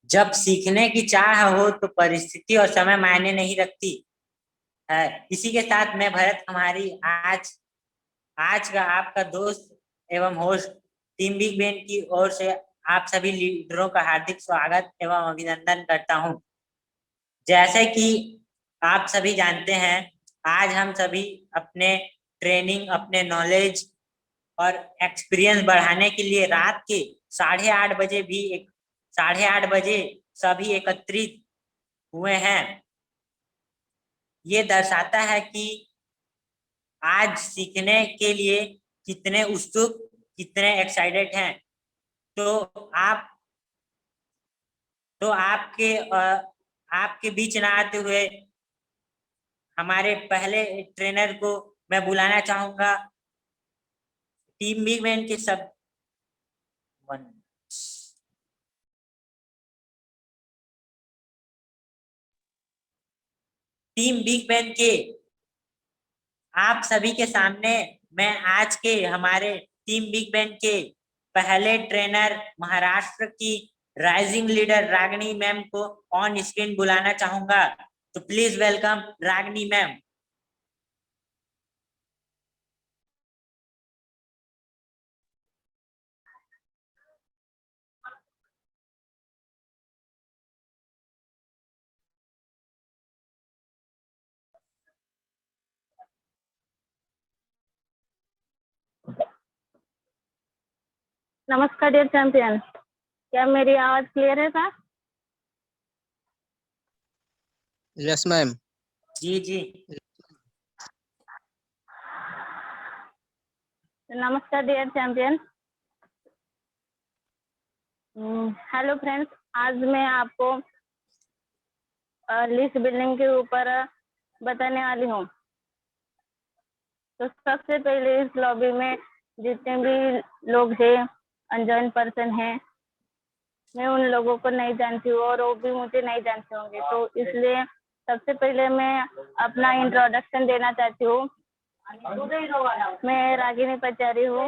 जब सीखने की चाह हो तो परिस्थिति और समय मायने नहीं रखती है। इसी के साथ मैं भरत, हमारी आज आज का आपका दोस्त एवं होस्ट टीम बिग बैन की ओर से आप सभी लीडरों का हार्दिक स्वागत एवं अभिनंदन करता हूं। जैसे कि आप सभी जानते हैं, आज हम सभी अपने ट्रेनिंग, अपने नॉलेज और एक्सपीरियंस बढ़ाने के लिए रात के 8:30 बजे साढ़े आठ बजे सभी एकत्रित हुए हैं। ये दर्शाता है कि आज सीखने के लिए कितने उत्सुक, कितने एक्साइटेड हैं। तो आप तो आपके बीच ना आते हुए हमारे पहले ट्रेनर को मैं बुलाना चाहूंगा। टीम बिग मैन के सब वन टीम बिग बैन के आप सभी के सामने मैं आज के हमारे टीम बिग बैन के पहले ट्रेनर, महाराष्ट्र की राइजिंग लीडर रागिनी मैम को ऑन स्क्रीन बुलाना चाहूंगा। तो प्लीज वेलकम रागिनी मैम। नमस्कार डियर चैंपियन, क्या मेरी आवाज क्लियर है सर? Yes ma'am. जी जी। नमस्कार डियर चैंपियन। हेलो फ्रेंड्स, आज मैं आपको लिस्ट बिल्डिंग के ऊपर बताने वाली हूँ। तो सबसे पहले इस लॉबी में जितने भी लोग हैं, अनजॉइन पर्सन हैं, मैं उन लोगों को नहीं जानती हूँ और वो भी मुझे नहीं जानते होंगे। तो इसलिए सबसे पहले मैं अपना इंट्रोडक्शन देना चाहती हूँ। मैं रागिनी पचारी हूँ।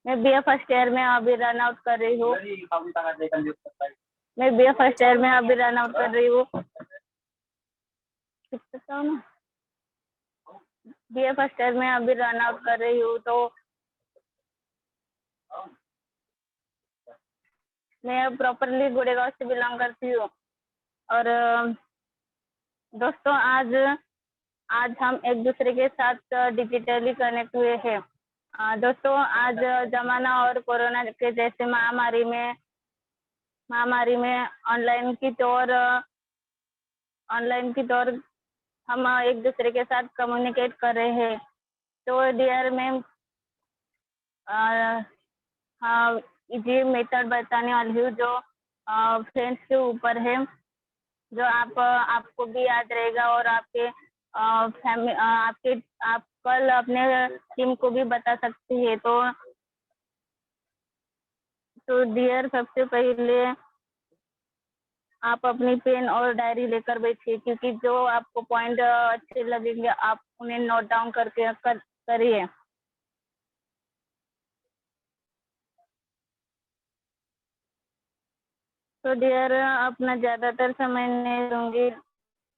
मैं बीए फर्स्ट ईयर में अभी रन आउट कर रही हूँ। बीए फर्स्ट ईयर में अभी रन आउट कर रही हूँ। तो मैं प्रॉपरली गुड़ेगांव से बिलोंग करती हूँ। और दोस्तों, आज हम एक दूसरे के साथ डिजिटली कनेक्ट हुए हैं। दोस्तों, आज जमाना और कोरोना के जैसे महामारी में ऑनलाइन की तौर हम एक दूसरे के साथ कम्युनिकेट कर रहे हैं। तो डियर मैम, हाँ, ये मेथड बताने वाली हूँ जो फ्रेंड्स के ऊपर है, जो आपको भी याद रहेगा और आप कल अपने टीम को भी बता सकती है। तो डियर, सबसे पहले आप अपनी पेन और डायरी लेकर बैठिए, क्योंकि जो आपको पॉइंट अच्छे लगेंगे आप उन्हें नोट डाउन करिए। तो डियर, अपना ज्यादातर समय नहीं लूंगी,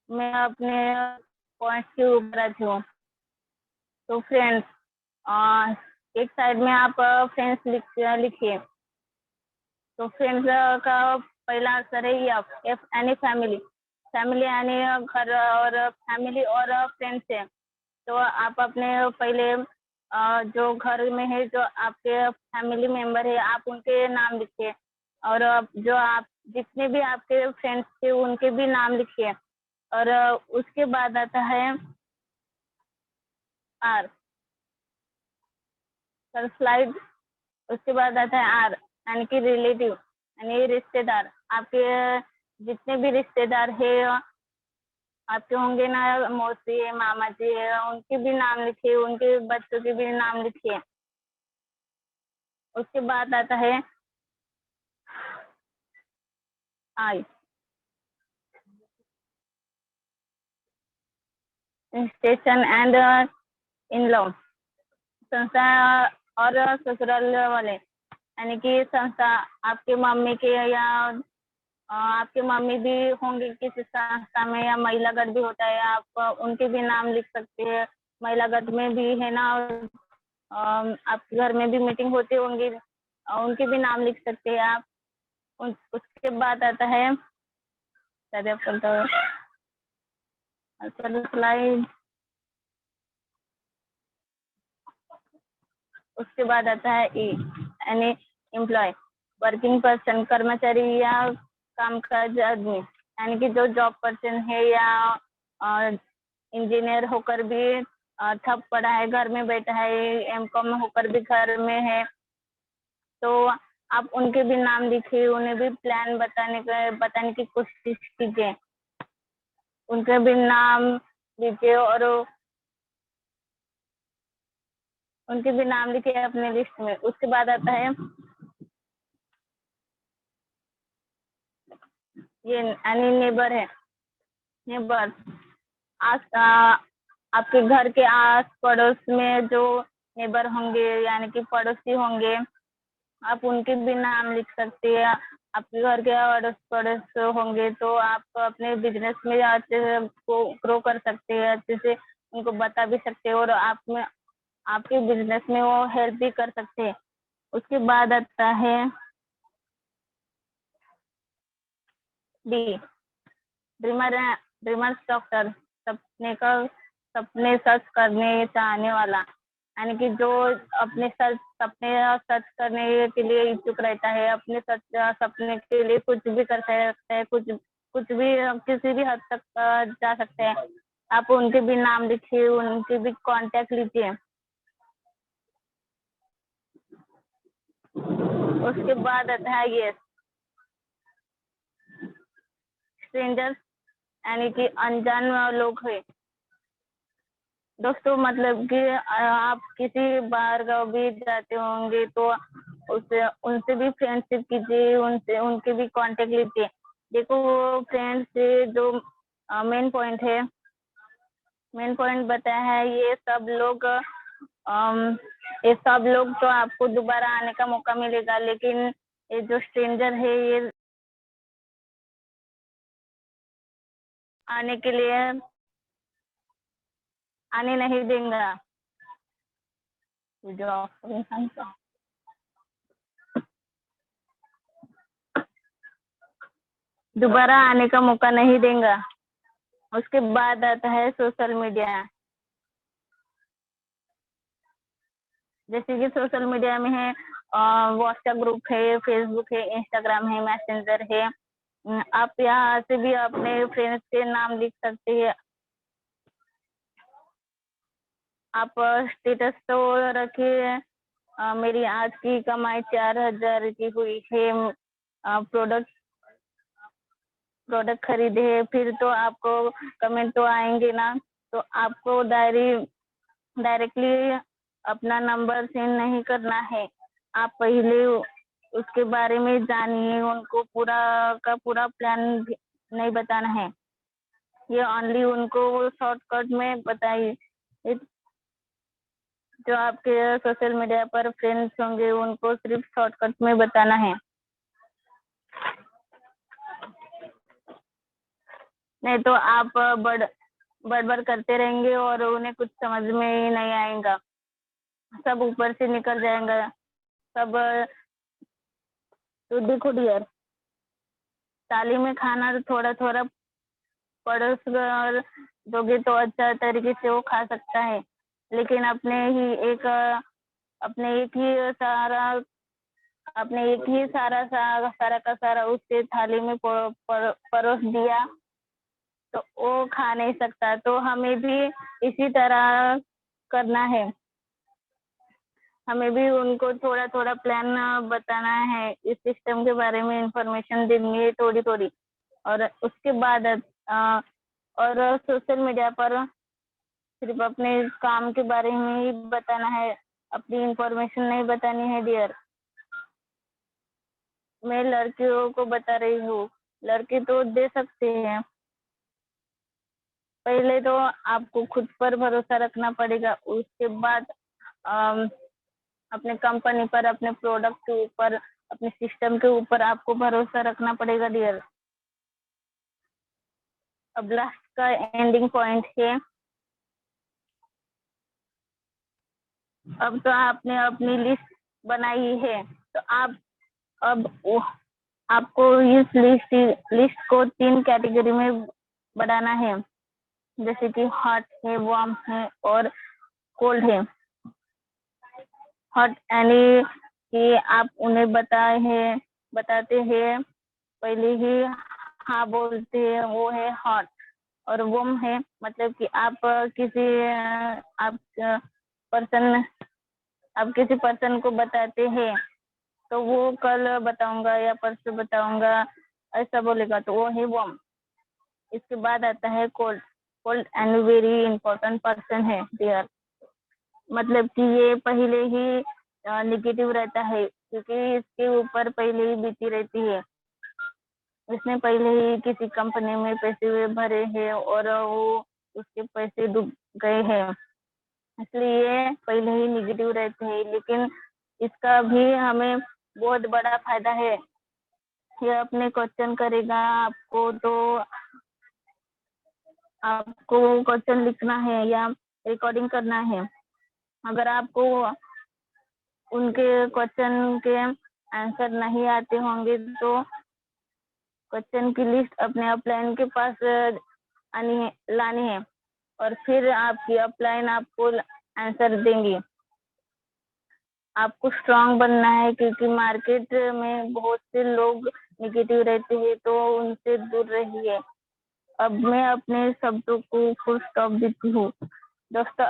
मैं अपने पॉइंट्स के ऊपर आती हूँ। तो फ्रेंड्स, एक साइड में आप फ्रेंड्स लिखिए। तो फ्रेंड्स का पहला अक्षर है एफ, एफ यानी फैमिली। फैमिली यानी घर, और फैमिली और फ्रेंड्स है। तो आप अपने पहले जो घर में है, जो आपके फैमिली मेंबर है, आप उनके नाम लिखिए। और जो आप जितने भी आपके फ्रेंड्स थे उनके भी नाम लिखिए। और उसके बाद आता है आर, सर स्लाइड। उसके बाद आता है आर यानी कि रिलेटिव यानी रिश्तेदार। आपके जितने भी रिश्तेदार है आपके होंगे ना, मौसी है, मामा जी है, उनके भी नाम लिखिए, उनके बच्चों के भी नाम लिखिए। उसके बाद आता है आई, स्टेशन एंड इन लॉ, संस्था और ससुराल वाले। यानी कि संस्था, आपके मम्मी के या आपके मम्मी भी होंगे किसी संस्था में, या महिला गढ़ भी होता है, आप उनके भी नाम लिख सकते हैं। महिला गढ़ में भी है ना, आपके घर में भी मीटिंग होती होंगी, उनके भी नाम लिख सकते हैं आप। उसके बाद आता है स्लाइड। उसके बाद आता है ई यानी एम्प्लॉय, वर्किंग पर्सन, कर्मचारी या कामकाज आदमी, यानी कि जो जॉब पर्सन है या इंजीनियर होकर भी ठप पड़ा है, घर में बैठा है, एमकॉम होकर भी घर में है, तो आप उनके भी नाम लिखिए, उन्हें भी प्लान बताने की कोशिश कीजिए, उनके भी नाम लीजिए और उनके भी नाम लिखिए अपने लिस्ट में। उसके बाद आता है ये यानी नेबर है, नेबर आपके घर के आस पड़ोस में जो नेबर होंगे यानी कि पड़ोसी होंगे, आप उनके भी नाम लिख सकते हैं। आपके घर के अड़ोस पड़ोस होंगे तो आप अपने बिजनेस में अच्छे से ग्रो कर सकते हैं, अच्छे से उनको बता भी सकते हैं और आपके बिजनेस में वो हेल्प भी कर सकते हैं। उसके बाद आता है डी, ड्रीमर्स डॉक्टर, सपने सच करने चाहने वाला, यानी कि जो अपने सपने सच करने के लिए इच्छुक रहता है, अपने सपने के लिए कुछ भी कर सकता है, कुछ भी किसी भी हद तक जा सकते हैं। आप उनके भी नाम लिखिए, उनके भी कांटेक्ट लीजिए। उसके बाद आता है ये स्ट्रेंजर्स, यानी कि अनजान लोग है। दोस्तों मतलब कि आप किसी बाहर गाँव भी जाते होंगे तो उनसे भी फ्रेंडशिप कीजिए, उनके भी कांटेक्ट लीजिए। देखो वो फ्रेंड से जो मेन पॉइंट बताया है, ये सब लोग तो आपको दोबारा आने का मौका मिलेगा, लेकिन ये जो स्ट्रेंजर है ये आने के लिए आने नहीं देगा। दोबारा आने का मौका नहीं देगा। उसके बाद आता है सोशल मीडिया, जैसे कि सोशल मीडिया में है व्हाट्सएप ग्रुप है, फेसबुक है, इंस्टाग्राम है, मैसेंजर है। आप यहाँ से भी अपने फ्रेंड्स के नाम लिख सकते हैं। आप स्टेटस तो रखिए, मेरी आज की कमाई 4,000 की हुई है, प्रोडक्ट खरीदे है, फिर तो आपको कमेंट तो आएंगे ना, तो आपको डायरेक्टली अपना नंबर सेंड नहीं करना है। आप पहले उसके बारे में जानिए, उनको पूरा का पूरा प्लान नहीं बताना है, ये ओनली उनको शॉर्टकट में बताइए। जो आपके सोशल मीडिया पर फ्रेंड्स होंगे उनको सिर्फ शॉर्टकट में बताना है, नहीं तो आप बड़बड़ करते रहेंगे और उन्हें कुछ समझ में ही नहीं आएगा, सब ऊपर से निकल जाएगा सब। तो देखो डियर, थाली में खाना थोड़ा थोड़ा परोस दोगे तो अच्छा तरीके से वो खा सकता है, लेकिन अपने एक ही सारा का सारा उसके थाली में परोस दिया तो वो खा नहीं सकता। तो हमें भी इसी तरह करना है, हमें भी उनको थोड़ा थोड़ा प्लान बताना है, इस सिस्टम के बारे में इंफॉर्मेशन देनी है थोड़ी थोड़ी। और उसके बाद और सोशल मीडिया पर सिर्फ अपने काम के बारे में ही बताना है, अपनी इंफॉर्मेशन नहीं बतानी है डियर। मैं लड़कियों को बता रही हूँ, लड़के तो दे सकते हैं, पहले तो आपको खुद पर भरोसा रखना पड़ेगा, उसके बाद अपने कंपनी पर, अपने प्रोडक्ट के ऊपर, अपने सिस्टम के ऊपर आपको भरोसा रखना पड़ेगा डियर। अब लास्ट का एंडिंग पॉइंट है, अब तो आपने अपनी लिस्ट बनाई है, तो आप अब आपको इस लिस्ट को 3 कैटेगरी में बढ़ाना है, जैसे कि हॉट है, वार्म है और कोल्ड है। हॉट यानी कि आप उन्हें बताते हैं पहले ही हाँ बोलते हैं, वो है हॉट। और वार्म है मतलब कि आप किसी पर्सन को बताते हैं तो वो कल बताऊंगा या परसों बताऊंगा ऐसा बोलेगा, तो वो है वार्म। इसके बाद आता है cold. Cold and very important person है डियर, मतलब कि ये पहले ही निगेटिव रहता है, क्योंकि इसके ऊपर पहले ही बीती रहती है, इसने पहले ही किसी कंपनी में पैसे भरे हैं और वो उसके पैसे डूब गए हैं, इसलिए पहले ही निगेटिव रहते हैं। लेकिन इसका भी हमें बहुत बड़ा फायदा है, ये अपने क्वेश्चन करेगा आपको, तो आपको क्वेश्चन लिखना है या रिकॉर्डिंग करना है। अगर आपको उनके क्वेश्चन के आंसर नहीं आते होंगे तो क्वेश्चन की लिस्ट अपने अपलाइन के पास लानी है और फिर आपकी अपलाइन आपको आंसर देंगी। आपको स्ट्रांग बनना है, क्योंकि मार्केट में बहुत से लोग निगेटिव रहते हैं, तो उनसे दूर रहिए। अब मैं अपने शब्दों को फुल स्टॉप देती हूँ। दोस्तों,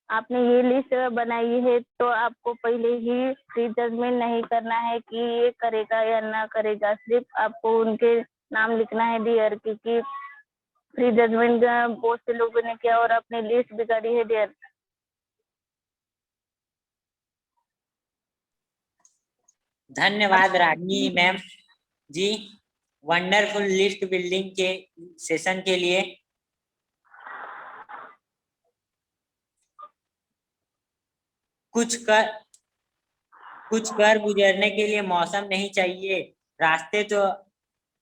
आपने ये लिस्ट बनाई है, तो आपको पहले ही प्री जजमेंट नहीं करना है कि ये करेगा या ना करेगा, सिर्फ आपको उनके नाम लिखना है डियर, क्योंकि प्री जजमेंट बहुत से लोगों ने किया और अपनी लिस्ट बिगाड़ी है डियर। धन्यवाद रागिनी मैम जी, वंडरफुल लिस्ट बिल्डिंग के सेशन के लिए। कुछ कर गुजरने के लिए मौसम नहीं चाहिए, रास्ते तो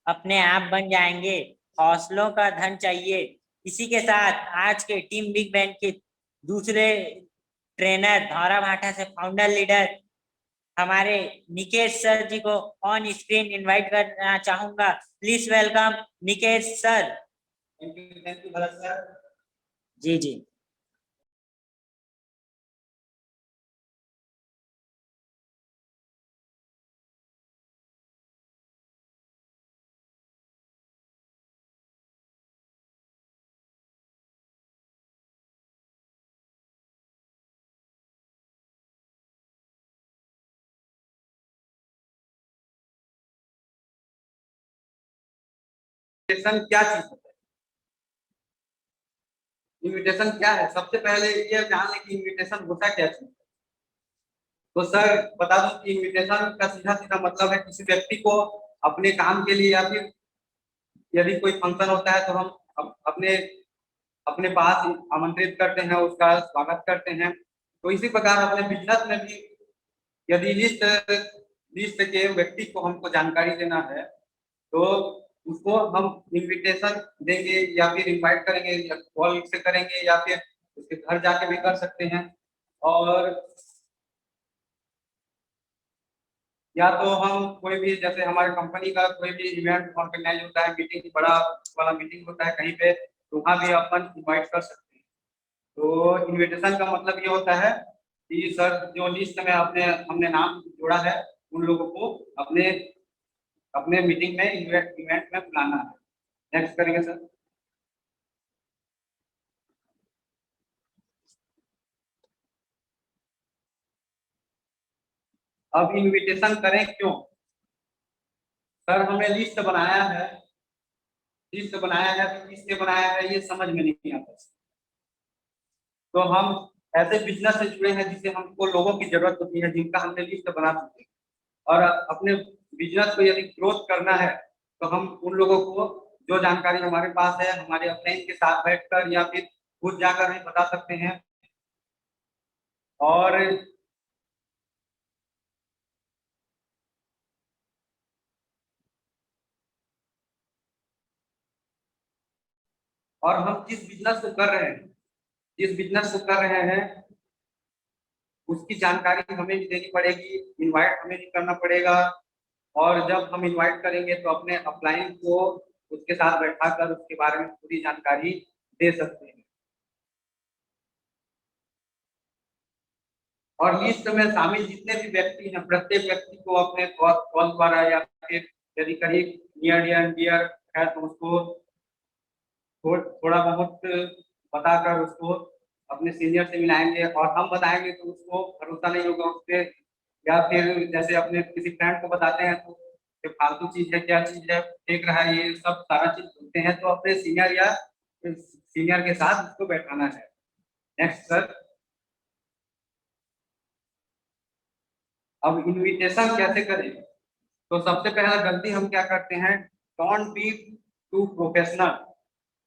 अपने आप बन जाएंगे, हौसलों का धन चाहिए। इसी के साथ आज के टीम बिग बैंड के दूसरे ट्रेनर धौरा भाटा से फाउंडर लीडर हमारे निकेश सर जी को ऑन स्क्रीन इनवाइट करना चाहूंगा। Please welcome Nikesh sir. Thank you Bharat sir. जी जी। इनविटेशन क्या चीज होता है? इनविटेशन क्या है? सबसे पहले ये जान लें कि इनविटेशन होता क्या चीज है। तो सर बता दूं कि इनविटेशन का सीधा सीधा मतलब है किसी व्यक्ति को अपने काम के लिए या फिर यदि कोई फंक्शन होता है तो हम अपने अपने पास आमंत्रित करते हैं, उसका स्वागत करते हैं। तो इसी प्रकार अपने बिजनेस में भी यदि लिस्ट के व्यक्ति को हमको जानकारी देना है तो उसको हम इनविटेशन देंगे या फिर इनवाइट करेंगे, या कॉल से करेंगे या फिर उसके घर जाके भी कर सकते हैं। और या तो हम कोई भी, जैसे हमारे कंपनी का कोई भी इवेंट ऑर्गेनाइज होता है, मीटिंग बड़ा वाला मीटिंग होता है कहीं पे, तो वहाँ भी अपन इनवाइट कर सकते हैं। तो इनविटेशन का मतलब ये होता है कि सर जो लिस्ट में हमने नाम जोड़ा है उन लोगों को अपने अपने मीटिंग में इवेंट में बुलाना है। नेक्स्ट करेंगे सर। अब इनविटेशन करें क्यों? सर हमने लिस्ट बनाया है, तो किसने बनाया है ये समझ में नहीं आता। तो हम ऐसे बिजनेस से जुड़े हैं जिससे हमको लोगों की जरूरत होती है, जिनका हमने लिस्ट बना सकते हैं। और अपने बिजनेस को यदि ग्रोथ करना है तो हम उन लोगों को जो जानकारी हमारे पास है हमारे अपलाइन के साथ बैठकर या फिर खुद जाकर भी बता सकते हैं। और और हम जिस बिजनेस को कर रहे हैं उसकी जानकारी हमें भी देनी पड़ेगी, इनवाइट हमें भी करना पड़ेगा। और जब हम इनवाइट करेंगे तो अपने अपलाइन को उसके साथ बैठाकर उसके बारे में पूरी जानकारी दे सकते हैं। और लिस्ट में शामिल जितने भी व्यक्ति हैं, प्रत्येक व्यक्ति को अपने कॉल द्वारा या फिर यदि करीब नियर एंड डियर है तो उसको थोड़ा बहुत बताकर उसको अपने सीनियर से मिलाएंगे, और हम बताएंगे तो उसको भरोसा नहीं होगा उस पर, या फिर जैसे अपने किसी फ्रेंड को बताते हैं तो ये फालतू चीज है, क्या चीज है, फेंक रहा है, ये सब सारा चीज बोलते हैं। तो अपने सीनियर के साथ उसको बैठाना है। Next sir. अब इनविटेशन कैसे करें? तो सबसे पहला गलती हम क्या करते हैं, डोंट बी टू प्रोफेशनल।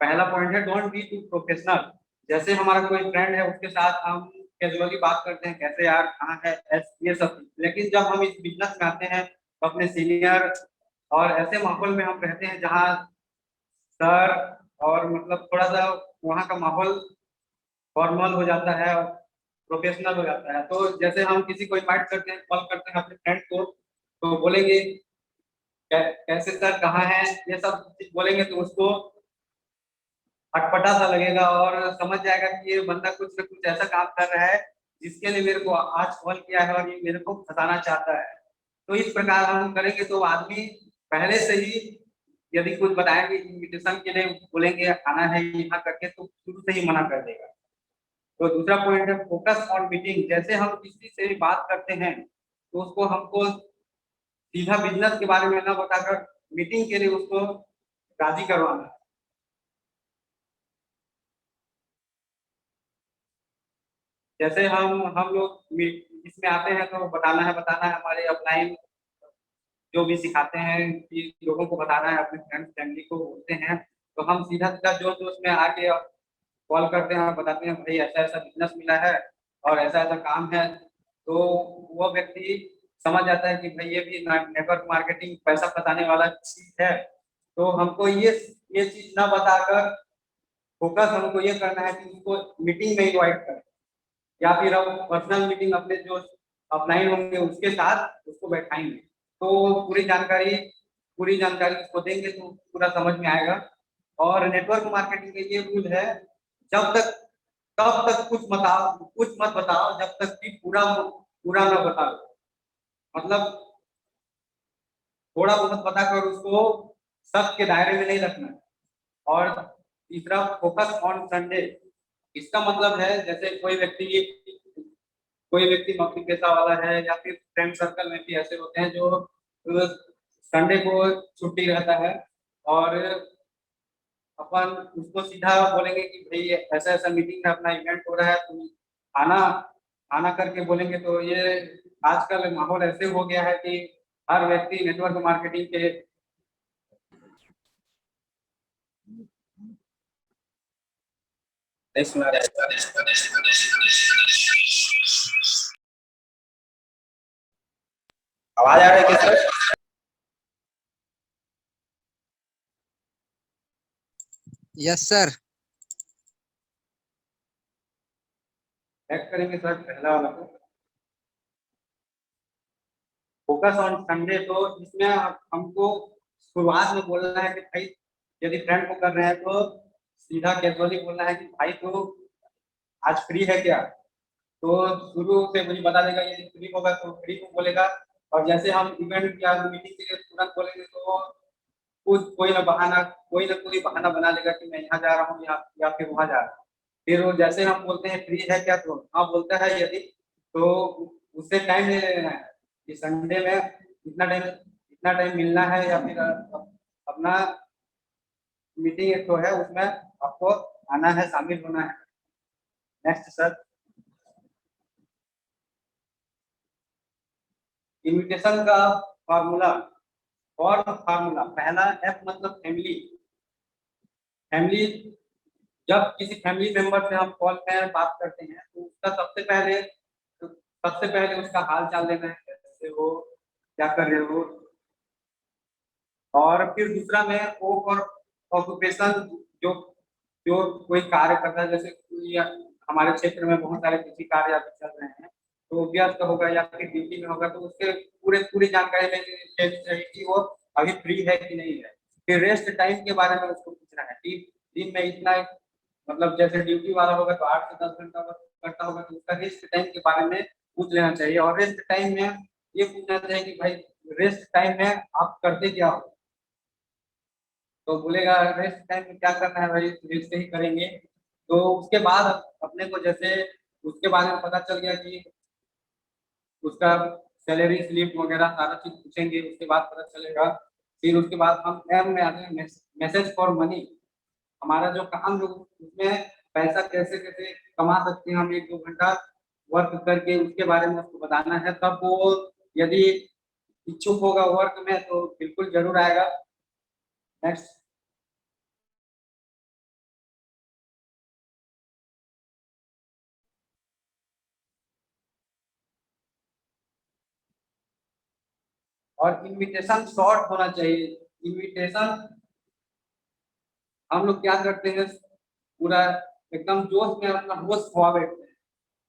पहला पॉइंट है डोंट बी टू प्रोफेशनल। जैसे हमारा कोई फ्रेंड है उसके साथ हम कैजुअली बात करते हैं, कैसे यार, कहाँ है, ये सब। लेकिन जब हम इस बिजनेस में आते हैं तो अपने सीनियर और ऐसे माहौल में हम रहते हैं जहाँ सर और मतलब थोड़ा सा वहाँ का माहौल फॉर्मल हो जाता है और प्रोफेशनल हो जाता है। तो जैसे हम किसी को इनवाइट करते हैं, कॉल करते हैं अपने फ्रेंड को, तो बोलेंगे कैसे सर, कहाँ है, ये सब चीज बोलेंगे तो उसको अटपटा सा लगेगा और समझ जाएगा कि ये बंदा कुछ न कुछ ऐसा काम कर रहा है जिसके लिए मेरे को आज कॉल किया है और ये मेरे को फंसाना चाहता है। तो इस प्रकार हम करेंगे तो आदमी पहले से ही यदि कुछ बताएंगे इन्विटेशन के लिए, बोलेंगे आना है यहाँ करके, तो शुरू से ही मना कर देगा। तो दूसरा पॉइंट है फोकस ऑन मीटिंग। जैसे हम किसी से भी बात करते हैं तो उसको हमको सीधा बिजनेस के बारे में ना बताकर मीटिंग के लिए उसको राजी करवाना है। जैसे हम लोग इसमें आते हैं तो बताना है हमारे अपलाइन जो भी सिखाते हैं कि लोगों को बताना है, अपने फ्रेंड्स फैमिली को बोलते हैं, तो हम सीधा सीधा जोश जोश में आके कॉल करते हैं और बताते हैं भाई ऐसा ऐसा बिजनेस मिला है और ऐसा ऐसा काम है। तो वो व्यक्ति समझ जाता है कि भाई ये भी नेटवर्क मार्केटिंग पैसा फंसाने वाला चीज है। तो हमको ये चीज ना बताकर फोकस हमको ये करना है कि उसको मीटिंग में इनवाइट करें, या फिर हम पर्सनल मीटिंग अपने जो अपलाइन होंगे उसके साथ उसको बैठाएंगे। तो पूरी जानकारी उसको देंगे तो पूरा समझ में आएगा। और नेटवर्क मार्केटिंग का ये रूल है, जब तक तब तक कुछ मत बताओ जब तक कि पूरा पूरा ना बताओ। मतलब थोड़ा बहुत बताकर उसको शक के दायरे में नहीं रखना। और तीसरा फोकस ऑन संडे। इसका मतलब है जैसे कोई व्यक्ति नौकरी पेशा वाला है या फिर फ्रेंड सर्कल में भी ऐसे होते हैं जो संडे को छुट्टी रहता है, और अपन उसको सीधा बोलेंगे कि भाई ऐसा ऐसा मीटिंग है, अपना इवेंट हो रहा है, तुम आना आना करके बोलेंगे। तो ये आजकल माहौल ऐसे हो गया है कि हर व्यक्ति नेटवर्क मार्केटिंग के नहीं सुना रहा है। आवाज आ रहा है क्या सर? Yes sir. चेक करेंगे सर पहला वाला को, फोकस ऑन संडे। तो इसमें हमको शुरुआत में बोलना है कि भाई यदि फ्रेंड को कर रहे हैं तो सीधा कैजुअली बोलना है कि भाई तो आज फ्री है क्या। तो शुरू से मुझे बता देगा यदि फ्री होगा तो फ्री को बोलेगा। और जैसे हम इवेंट या मीटिंग के लिए तुरंत बोलेंगे तो कोई ना कोई बहाना बना लेगा कि मैं यहाँ जा रहा हूँ या फिर वहाँ जा रहा हूँ। फिर वो जैसे हम बोलते हैं फ्री है क्या, तो हाँ बोलता है यदि, तो उससे टाइम ले लेना है कि संडे में इतना टाइम मिलना है, या फिर अपना मीटिंग एक तो है उसमें आपको आना है, शामिल होना है। Next sir. इनविटेशन का फॉर्मूला फार्मूला पहला एफ मतलब फैमिली। फैमिली, जब किसी फैमिली मेंबर से हम कॉल में बात करते हैं तो सबसे पहले उसका हाल चाल लेना है, कैसे हो, क्या कर रहे हो। और फिर दूसरा में वर्क और ऑक्यूपेशन जो जो कोई कार्य करता है, जैसे कोई हमारे क्षेत्र में बहुत सारे कृषि कार्य अभी चल रहे हैं, तो व्यस्त होगा या फिर ड्यूटी में होगा, तो उसके पूरी जानकारी लेनी चाहिए कि वो अभी फ्री है कि नहीं है। फिर रेस्ट टाइम के बारे में उसको पूछना है कि दिन में इतना, मतलब जैसे ड्यूटी वाला होगा तो 8 से 10 घंटा करता होगा, तो उसका रेस्ट टाइम के बारे में पूछ लेना चाहिए। और रेस्ट टाइम में ये पूछना चाहिए कि भाई रेस्ट टाइम में आप करते क्या हो, तो बोलेगा रेस्ट टाइम में क्या करना है भाई, रेस्ट ही करेंगे। तो उसके बाद अपने को जैसे उसके बारे में पता चल गया कि उसका सैलरी स्लिप वगैरह सारा चीज पूछेंगे, उसके बाद पता चलेगा। फिर उसके बाद हम एम में आते हैं, मैसेज फॉर मनी। हमारा जो काम है उसमें पैसा कैसे कैसे कमा सकते हैं हम 1-2 घंटा वर्क करके, उसके बारे में उसको बताना है। तब वो यदि इच्छुक होगा वर्क में तो बिल्कुल जरूर आएगा। नेक्स्ट। और इनविटेशन शॉर्ट होना चाहिए। इनविटेशन हम लोग क्या करते हैं, पूरा एकदम जोश में अपना होश खवा बैठते हैं,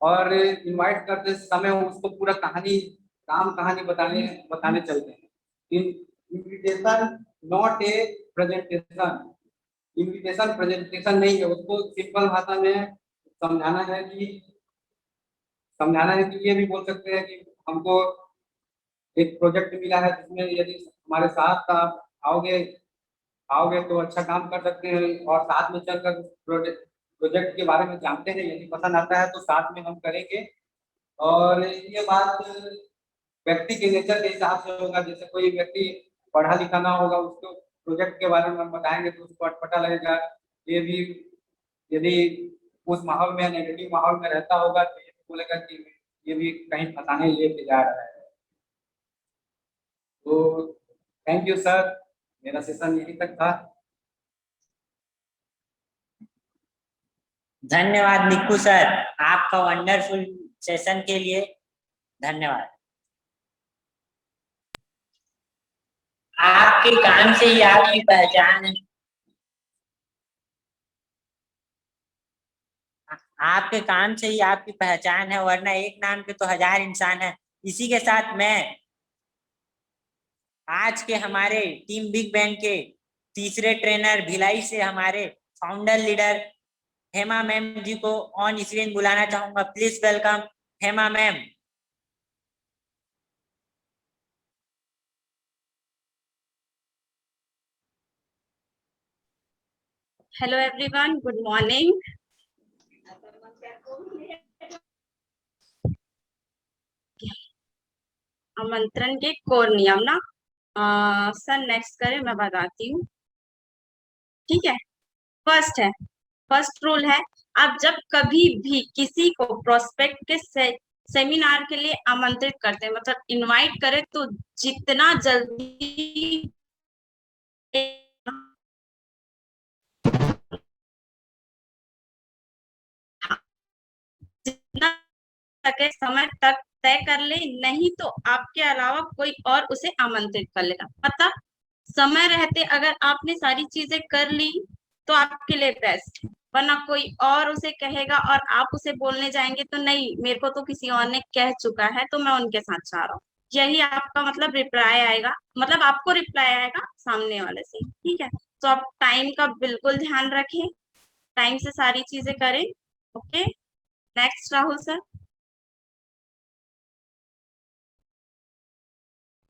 और इनवाइट करते समय उसको पूरा कहानी कहानी बताने बताने चलते हैं। Invitation not a presentation. Invitation presentation नहीं है, उसको सिंपल भाषा में समझाना है कि ये भी बोल सकते हैं कि हमको एक प्रोजेक्ट मिला है जिसमें यदि हमारे साथ आप आओगे आओगे तो अच्छा काम कर सकते हैं, और साथ में चलकर प्रोजेक्ट के बारे में जानते हैं, यदि पसंद आता है तो साथ में हम करेंगे। और ये बात व्यक्ति के नेचर के हिसाब से होगा। जैसे कोई व्यक्ति पढ़ा लिखा ना होगा, उसको प्रोजेक्ट के बारे में हम बताएंगे तो उसको अटपटा लगेगा। ये भी यदि उस माहौल में नेगेटिव माहौल में रहता होगा तो ये भी बोलेगा कि ये भी कहीं फंसाने लेके जा रहा है। तो थैंक यू सर, मेरा सेशन यहीं तक था। धन्यवाद निक्कू सर, आपका वंडरफुल सेशन के लिए धन्यवाद। आपके काम से ही आपकी पहचान है, आपके काम से ही आपकी पहचान है, वरना एक नाम के तो 1000 इंसान है। इसी के साथ मैं आज के हमारे टीम बिग बैंग के तीसरे ट्रेनर भिलाई से हमारे फाउंडर लीडर हेमा मैम जी को ऑन स्क्रीन बुलाना चाहूंगा। Please welcome Hema ma'am. Hello everyone, good morning. आमंत्रण के कोर नियम ना, सर नेक्स्ट करें, मैं बताती हूँ। ठीक है, फर्स्ट रूल है, आप जब कभी भी किसी को प्रोस्पेक्ट के सेमिनार के लिए आमंत्रित करते हैं, मतलब इनवाइट करें, तो जितना जल्दी जितना सके समय तक तय कर ले, नहीं तो आपके अलावा कोई और उसे आमंत्रित कर लेगा। मतलब समय रहते अगर आपने सारी चीजें कर ली तो आपके लिए बेस्ट, वरना कोई और उसे कहेगा और आप उसे बोलने जाएंगे तो नहीं, मेरे को तो किसी और ने कह चुका है तो मैं उनके साथ चाह रहा हूँ, यही आपका मतलब रिप्लाई आएगा, मतलब आपको रिप्लाई आएगा सामने वाले से। ठीक है, तो आप टाइम का बिल्कुल ध्यान रखें, टाइम से सारी चीजें करें। Okay, next Rahul sir.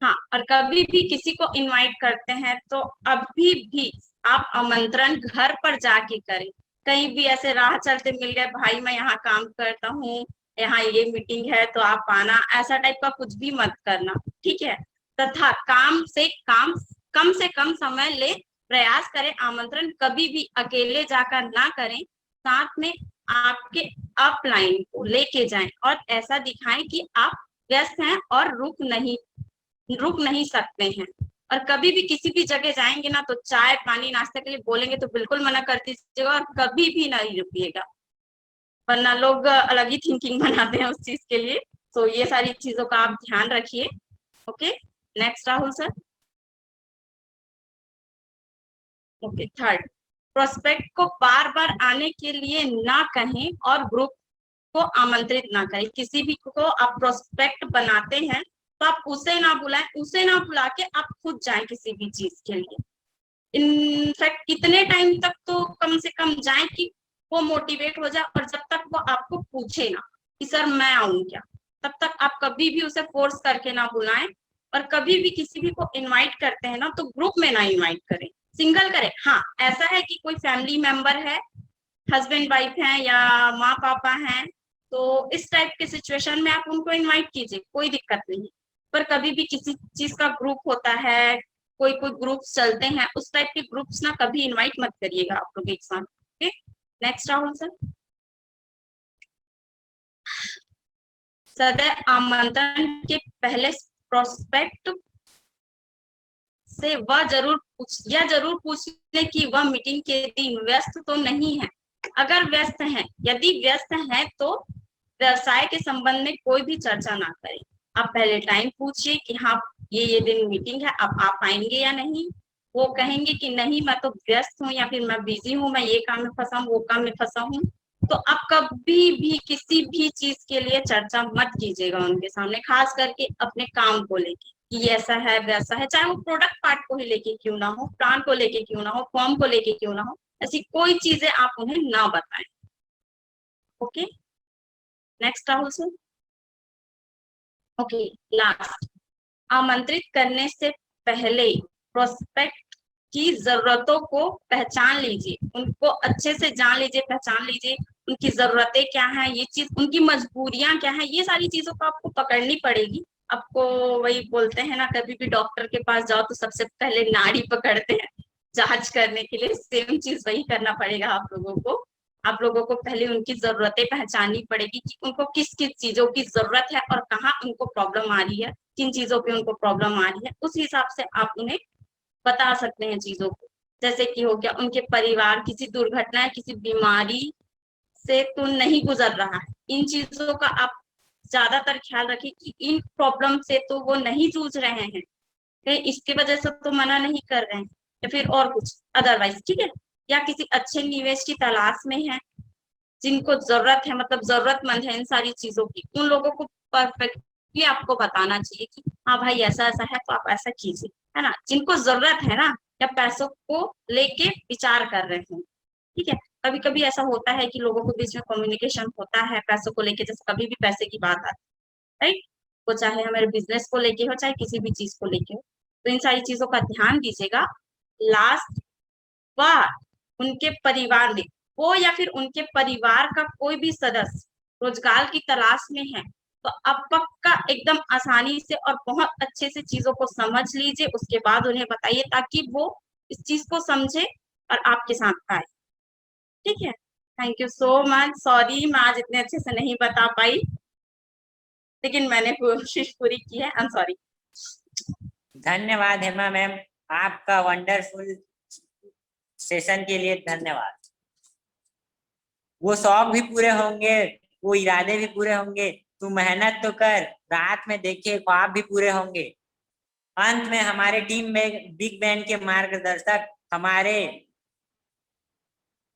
हाँ, और कभी भी किसी को इनवाइट करते हैं तो अभी भी आप आमंत्रण घर पर जाके करें। कहीं भी ऐसे राह चलते मिल गए, भाई मैं यहाँ काम करता हूँ, यहाँ ये मीटिंग है तो आप आना, ऐसा टाइप का कुछ भी मत करना। ठीक है, तथा कम से कम समय ले प्रयास करें, आमंत्रण कभी भी अकेले जाकर ना करें, साथ में आपके अपलाइन को लेके जाएं और ऐसा दिखाएं कि आप व्यस्त हैं और रुक नहीं सकते हैं। और कभी भी किसी भी जगह जाएंगे ना तो चाय पानी नाश्ते के लिए बोलेंगे तो बिल्कुल मना कर दीजिएगा और कभी भी नहीं रुकिएगा, वरना लोग अलग ही थिंकिंग बनाते हैं उस चीज के लिए। तो ये सारी चीजों का आप ध्यान रखिए। Okay, next Rahul sir. Okay, third, prospect को बार बार आने के लिए ना कहें और ग्रुप को आमंत्रित ना करें। किसी भी को आप प्रोस्पेक्ट बनाते हैं तो आप उसे ना बुलाएं, उसे ना बुला के आप खुद जाएं किसी भी चीज के लिए। इनफैक्ट इतने टाइम तक तो कम से कम जाएं कि वो मोटिवेट हो जाए, और जब तक वो आपको पूछे ना कि सर मैं आऊं क्या, तब तक आप कभी भी उसे फोर्स करके ना बुलाएं। और कभी भी किसी भी को इनवाइट करते हैं ना तो ग्रुप में ना इनवाइट करें, सिंगल करें। हाँ, ऐसा है कि कोई फैमिली मेंबर है, हस्बैंड वाइफ है या माँ पापा हैं, तो इस टाइप के सिचुएशन में आप उनको इनवाइट कीजिए, कोई दिक्कत नहीं। पर कभी भी किसी चीज का ग्रुप होता है, कोई ग्रुप्स चलते हैं, उस टाइप के ग्रुप्स ना कभी इनवाइट मत करिएगा आप लोग एक साथ। Okay, next Rahul sir. सदैव आमंत्रण के पहले प्रोस्पेक्ट से वह जरूर पूछ ले कि वह मीटिंग के दिन व्यस्त तो नहीं है। अगर व्यस्त हैं, यदि व्यस्त हैं तो व्यवसाय के संबंध में कोई भी चर्चा ना करें। आप पहले टाइम पूछिए कि हाँ ये दिन मीटिंग है, अब आप आएंगे या नहीं। वो कहेंगे कि नहीं मैं तो व्यस्त हूँ या फिर मैं बिजी हूँ, मैं ये काम में फंसा हूँ, वो काम में फंसा हूँ, तो आप कभी भी किसी भी चीज के लिए चर्चा मत कीजिएगा उनके सामने, खास करके अपने काम को लेके कि ऐसा है वैसा है। चाहे वो प्रोडक्ट पार्ट को ही लेके क्यों ना हो, प्लान को लेके क्यों ना हो, फॉर्म को लेके क्यों ना हो, ऐसी कोई चीजें आप उन्हें ना बताएं। Okay, next Rahul sir. Okay, last, आमंत्रित करने से पहले प्रोस्पेक्ट की जरूरतों को पहचान लीजिए, उनको अच्छे से जान लीजिए, पहचान लीजिए उनकी जरूरतें क्या हैं, ये चीज उनकी मजबूरियां क्या हैं, ये सारी चीजों को आपको पकड़नी पड़ेगी। आपको वही बोलते हैं ना, कभी भी डॉक्टर के पास जाओ तो सबसे पहले नाड़ी पकड़ते हैं जांच करने के लिए, सेम चीज वही करना पड़ेगा आप लोगों को। आप लोगों को पहले उनकी जरूरतें पहचाननी पड़ेगी कि उनको किस किस चीजों की जरूरत है और कहाँ उनको प्रॉब्लम आ रही है, किन चीजों पे उनको प्रॉब्लम आ रही है, उस हिसाब से आप उन्हें बता सकते हैं चीजों को। जैसे कि हो गया उनके परिवार किसी दुर्घटना, किसी बीमारी से तो नहीं गुजर रहा है, इन चीजों का आप ज्यादातर ख्याल रखिए कि इन प्रॉब्लम से तो वो नहीं जूझ रहे हैं, कहीं इसकी वजह से तो मना नहीं कर रहे हैं, या फिर और कुछ अदरवाइज, ठीक है। या किसी अच्छे निवेश की तलाश में है, जिनको जरूरत है, मतलब जरूरतमंद है इन सारी चीजों की, उन लोगों को परफेक्टली आपको बताना चाहिए कि हाँ भाई ऐसा ऐसा है तो आप ऐसा कीजिए, है ना। जिनको जरूरत है ना, या पैसों को लेके विचार कर रहे हैं, ठीक है। कभी कभी ऐसा होता है कि लोगों के बीच में कम्युनिकेशन होता है पैसों को लेके, जैसे कभी भी पैसे की बात आती है, राइट, वो चाहे हमारे बिजनेस को लेके हो, चाहे किसी भी चीज को लेके हो, तो इन सारी चीजों का ध्यान दीजिएगा। लास्ट बार उनके परिवार में, वो या फिर उनके परिवार का कोई भी सदस्य रोजगार की तलाश में है, तो आप पक्का एकदम आसानी से और बहुत अच्छे से चीजों को समझ लीजिए, उसके बाद उन्हें बताइए, ताकि वो इस चीज को समझे और आपके साथ आए, ठीक है। Thank you so much, sorry मैं आज इतने अच्छे से नहीं बता पाई, लेकिन मैंने कोशिश पूरी की है, आई एम सॉरी। धन्यवाद हेमा मैम, आपका वंडरफुल सेशन के लिए धन्यवाद। वो शौक भी पूरे होंगे, वो इरादे भी पूरे होंगे, तू मेहनत तो कर, रात में देखे ख्वाब भी पूरे होंगे। अंत में हमारे टीम में बिग बैंड के मार्गदर्शक हमारे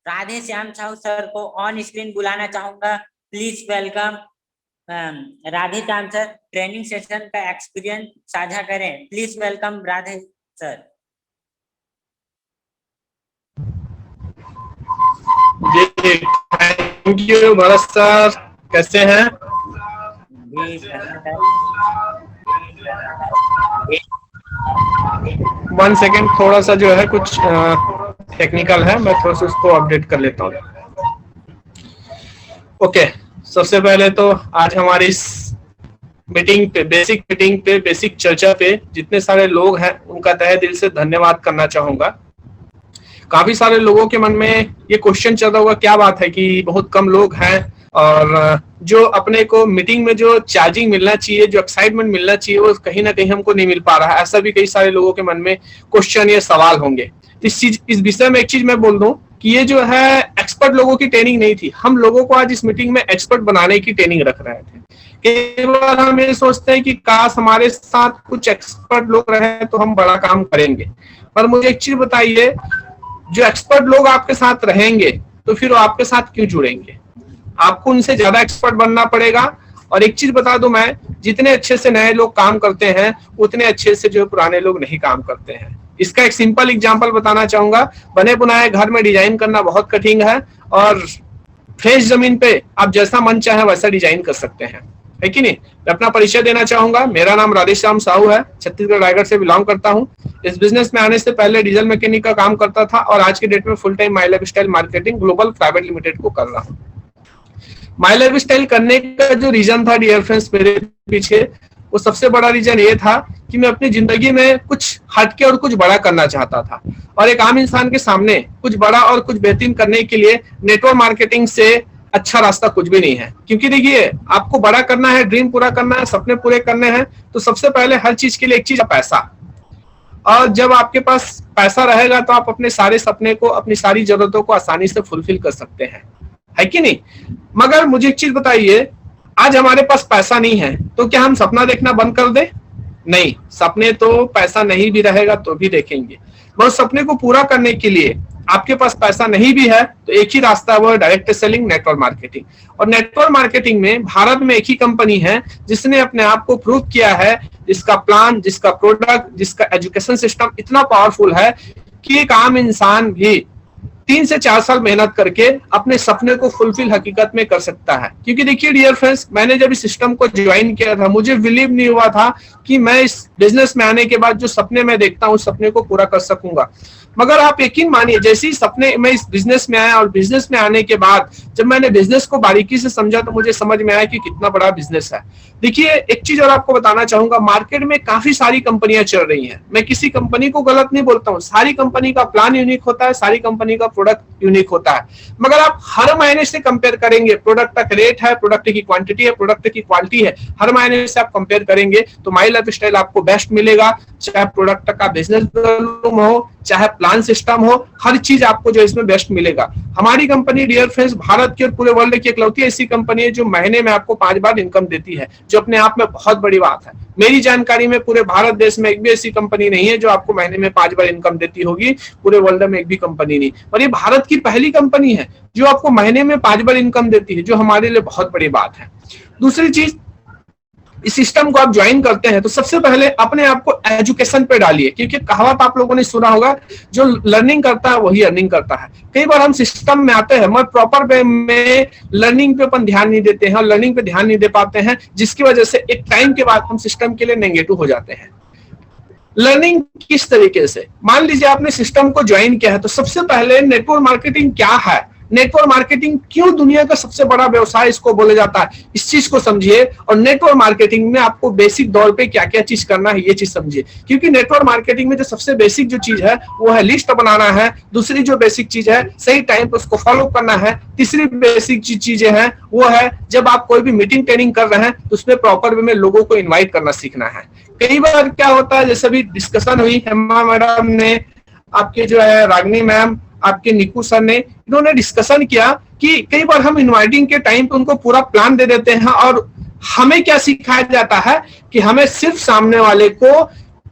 राधे श्याम साहू सर को ऑन स्क्रीन बुलाना चाहूंगा। Please welcome Radhe Shyam sir, training session का एक्सपीरियंस साझा करें। Please welcome Radhe sir. जी थैंक यू भरत सर, कैसे हैं? वन सेकेंड, थोड़ा सा जो है कुछ टेक्निकल है, मैं थोड़ा सा उसको अपडेट कर लेता हूँ। ओके, सबसे पहले तो आज हमारी इस मीटिंग पे, बेसिक चर्चा पे जितने सारे लोग हैं उनका तहे दिल से धन्यवाद करना चाहूंगा। काफी सारे लोगों के मन में ये क्वेश्चन चल रहा होगा, क्या बात है कि बहुत कम लोग हैं और जो अपने को मीटिंग में जो चार्जिंग मिलना चाहिए, जो एक्साइटमेंट मिलना चाहिए, वो कहीं ना कहीं हमको नहीं मिल पा रहा है। ऐसा भी कई सारे लोगों के मन में क्वेश्चन या सवाल होंगे। इस विषय में एक चीज मैं बोल दूं कि ये जो है एक्सपर्ट लोगों की ट्रेनिंग नहीं थी, हम लोगों को आज इस मीटिंग में एक्सपर्ट बनाने की ट्रेनिंग रख रहे थे। कई बार हम ये सोचते हैं कि काश हमारे साथ कुछ एक्सपर्ट लोग रहे तो हम बड़ा काम करेंगे, पर मुझे एक चीज बताइए, जो एक्सपर्ट लोग आपके साथ रहेंगे तो फिर वो आपके साथ क्यों जुड़ेंगे? आपको उनसे ज्यादा एक्सपर्ट बनना पड़ेगा। और एक चीज बता दूं मैं, जितने अच्छे से नए लोग काम करते हैं उतने अच्छे से जो पुराने लोग नहीं काम करते हैं। इसका एक सिंपल एग्जांपल बताना चाहूंगा। बने बुनाए घर में डिजाइन करना बहुत कठिन है और फ्रेश जमीन पे आप जैसा मन चाहे वैसा डिजाइन कर सकते हैं, है कि नहीं? मैं अपना परिचय देना चाहूंगा। मेरा नाम राधेश्याम साहू है, छत्तीसगढ़ रायगढ़ से बिलोंग करता हूं। इस बिजनेस में आने से पहले डीजल मैकेनिक का काम करता था और आज के डेट में full time my life style marketing global private limited को कर रहा हूं। माई लाइफ स्टाइल करने का जो रीजन था डियर फ्रेंड्स मेरे पीछे, वो सबसे बड़ा रीजन ये था कि मैं अपनी जिंदगी में कुछ हटके और कुछ बड़ा करना चाहता था। और एक आम इंसान के सामने कुछ बड़ा और कुछ बेहतरीन करने के लिए नेटवर्क मार्केटिंग से अच्छा रास्ता कुछ भी नहीं है। क्योंकि देखिए, आपको बड़ा करना है, ड्रीम पूरा करना है, सपने पूरे करने हैं, तो सबसे पहले हर चीज के लिए एक चीज है पैसा। और जब आपके पास पैसा रहेगा तो आप अपने सारे सपने को, अपनी सारी जरूरतों को आसानी से फुलफिल कर सकते हैं, है कि नहीं? मगर मुझे एक चीज बताइए, आज हमारे पास पैसा नहीं है तो क्या हम सपना देखना बंद कर दे? नहीं, सपने तो पैसा नहीं भी रहेगा तो भी देखेंगे। मगर सपने को पूरा करने के लिए आपके पास पैसा नहीं भी है तो एक ही रास्ता है, वो है डायरेक्ट सेलिंग, नेटवर्क मार्केटिंग। और नेटवर्क मार्केटिंग में भारत में एक ही कंपनी है जिसने अपने आप को प्रूव किया है, जिसका प्लान, जिसका प्रोडक्ट, जिसका एजुकेशन सिस्टम इतना पावरफुल है कि एक आम इंसान भी 3 से 4 साल मेहनत करके अपने सपने को फुलफिल हकीकत में कर सकता है। क्योंकि देखिए डियर फ्रेंड्स, मैंने जब इस सिस्टम को ज्वाइन किया था मुझे बिलीव नहीं हुआ था कि मैं इस बिजनेस में आने के बाद जो सपने मैं देखता हूँ उस सपने को पूरा कर सकूंगा। मगर आप यकीन मानिए, जैसे ही सपने मैं इस बिजनेस में आया और बिजनेस में आने के बाद जब मैंने बिजनेस को बारीकी से समझा तो मुझे समझ में आया कि कितना बड़ा बिजनेस है। देखिए, एक चीज और आपको बताना चाहूंगा, मार्केट में काफी सारी कंपनियां चल रही हैं। मैं किसी कंपनी को गलत नहीं बोलता हूँ, सारी कंपनी का प्लान यूनिक होता है, सारी कंपनी का प्रोडक्ट यूनिक होता है। मगर आप हर महीने से कंपेयर करेंगे, प्रोडक्ट का रेट है, प्रोडक्ट की क्वांटिटी है, प्रोडक्ट की क्वालिटी है, हर महीने से आप कंपेयर करेंगे तो माई लाइफ स्टाइल आपको बेस्ट मिलेगा। चाहे प्रोडक्ट का बिजनेस हो, चाहे प्लान सिस्टम हो, हर चीज आपको जो इसमें बेस्ट मिलेगा। हमारी कंपनी डियर फ्रेंड्स भारत की और पूरे वर्ल्ड की इकलौती ऐसी कंपनी है जो महीने में आपको 5 बार इनकम देती है, जो अपने आप में बहुत बड़ी बात है। मेरी जानकारी में पूरे भारत देश में एक भी ऐसी कंपनी नहीं है जो आपको महीने में 5 बार इनकम देती होगी, पूरे वर्ल्ड में एक भी कंपनी नहीं। और ये भारत की पहली कंपनी है जो आपको महीने में 5 बार इनकम देती है, जो हमारे लिए बहुत बड़ी बात है। दूसरी चीज, इस सिस्टम को आप ज्वाइन करते हैं तो सबसे पहले अपने आप को एजुकेशन पे डालिए। क्योंकि कहावत आप लोगों ने सुना होगा, जो लर्निंग करता है वही अर्निंग करता है। कई बार हम सिस्टम में आते हैं मगर प्रॉपर वे में लर्निंग पे अपन ध्यान नहीं देते हैं और लर्निंग पे ध्यान नहीं दे पाते हैं, जिसकी वजह से एक टाइम के बाद हम सिस्टम के लिए नेगेटिव हो जाते हैं। लर्निंग किस तरीके से, मान लीजिए आपने सिस्टम को ज्वाइन किया है तो सबसे पहले नेटवर्क मार्केटिंग क्या है, नेटवर्क मार्केटिंग क्यों दुनिया का सबसे बड़ा व्यवसाय इसको बोला जाता है, इस चीज को समझिए। और नेटवर्क मार्केटिंग में आपको बेसिक दौर पे क्या क्या चीज करना है ये चीज समझिए। क्योंकि नेटवर्क मार्केटिंग में जो सबसे बेसिक जो चीज है वो है लिस्ट बनाना है। दूसरी जो बेसिक चीज है सही टाइम पे उसको फॉलो करना है। तीसरी बेसिक चीजें हैं वो है जब आप कोई भी मीटिंग ट्रेनिंग कर रहे हैं तो उसमें प्रॉपर वे में लोगों को इन्वाइट करना सीखना है। कई बार क्या होता है, जैसे अभी डिस्कशन हुई हेमा मैडम ने, आपके जो है रागनी मैम, आपके निकू सर ने, इन्होंने डिस्कशन किया कि कई बार हम इनवाइटिंग के टाइम पे उनको पूरा प्लान दे देते हैं और हमें क्या सिखाया जाता है कि हमें सिर्फ सामने वाले को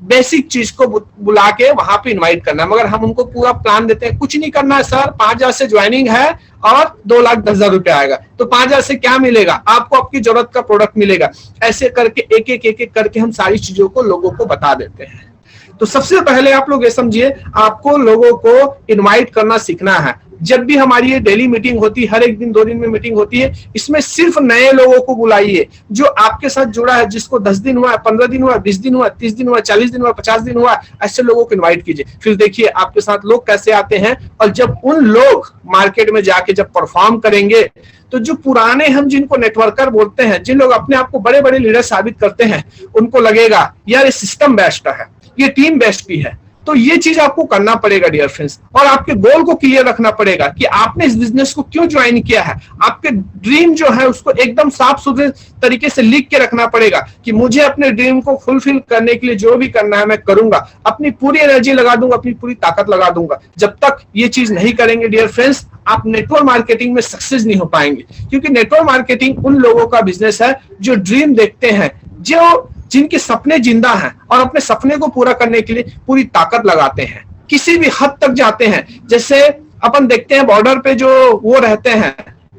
बेसिक चीज को बुला के वहां पे इनवाइट करना है। मगर हम उनको पूरा प्लान देते हैं, कुछ नहीं करना है सर, 5,000 से ज्वाइनिंग है और 2,10,000 रुपए आएगा, तो 5,000 से क्या मिलेगा आपको, आपकी जरूरत का प्रोडक्ट मिलेगा। ऐसे करके एक एक करके हम सारी चीजों को लोगों को बता देते हैं। तो सबसे पहले आप लोग ये समझिए, आपको लोगों को इनवाइट करना सीखना है। जब भी हमारी ये डेली मीटिंग होती है, हर एक दिन 2 दिन में मीटिंग होती है, इसमें सिर्फ नए लोगों को बुलाइए जो आपके साथ जुड़ा है, जिसको 10 दिन हुआ, 15 दिन हुआ, 20 दिन हुआ, 30 दिन हुआ, 40 दिन हुआ, 50 दिन हुआ, ऐसे लोगों को इनवाइट कीजिए। फिर देखिए आपके साथ लोग कैसे आते हैं। और जब उन लोग मार्केट में जाके जब परफॉर्म करेंगे तो जो पुराने, हम जिनको नेटवर्कर बोलते हैं, जिन लोग अपने आप को बड़े बड़े लीडर साबित करते हैं, उनको लगेगा यार ये सिस्टम बेस्ट है, ये टीम बेस्ट भी है। तो ये चीज आपको करना पड़ेगा डियर फ्रेंड्स। और आपके गोल को क्लियर रखना पड़ेगा कि आपने इस बिजनेस को क्यों ज्वाइन किया है। आपके ड्रीम जो है उसको एकदम साफ सुथरे तरीके से लिख के रखना पड़ेगा कि मुझे अपने ड्रीम को फुलफिल करने के लिए जो भी करना है मैं करूंगा, अपनी पूरी एनर्जी लगा दूंगा, अपनी पूरी ताकत लगा दूंगा। जब तक ये चीज नहीं करेंगे डियर फ्रेंड्स, आप नेटवर्क मार्केटिंग में सक्सेस नहीं हो पाएंगे। क्योंकि नेटवर्क मार्केटिंग उन लोगों का बिजनेस है जो ड्रीम देखते हैं, जो जिनके सपने जिंदा हैं और अपने सपने को पूरा करने के लिए पूरी ताकत लगाते हैं। किसी भी हद तक जाते हैं। जैसे अपन देखते हैं बॉर्डर पे जो वो रहते हैं,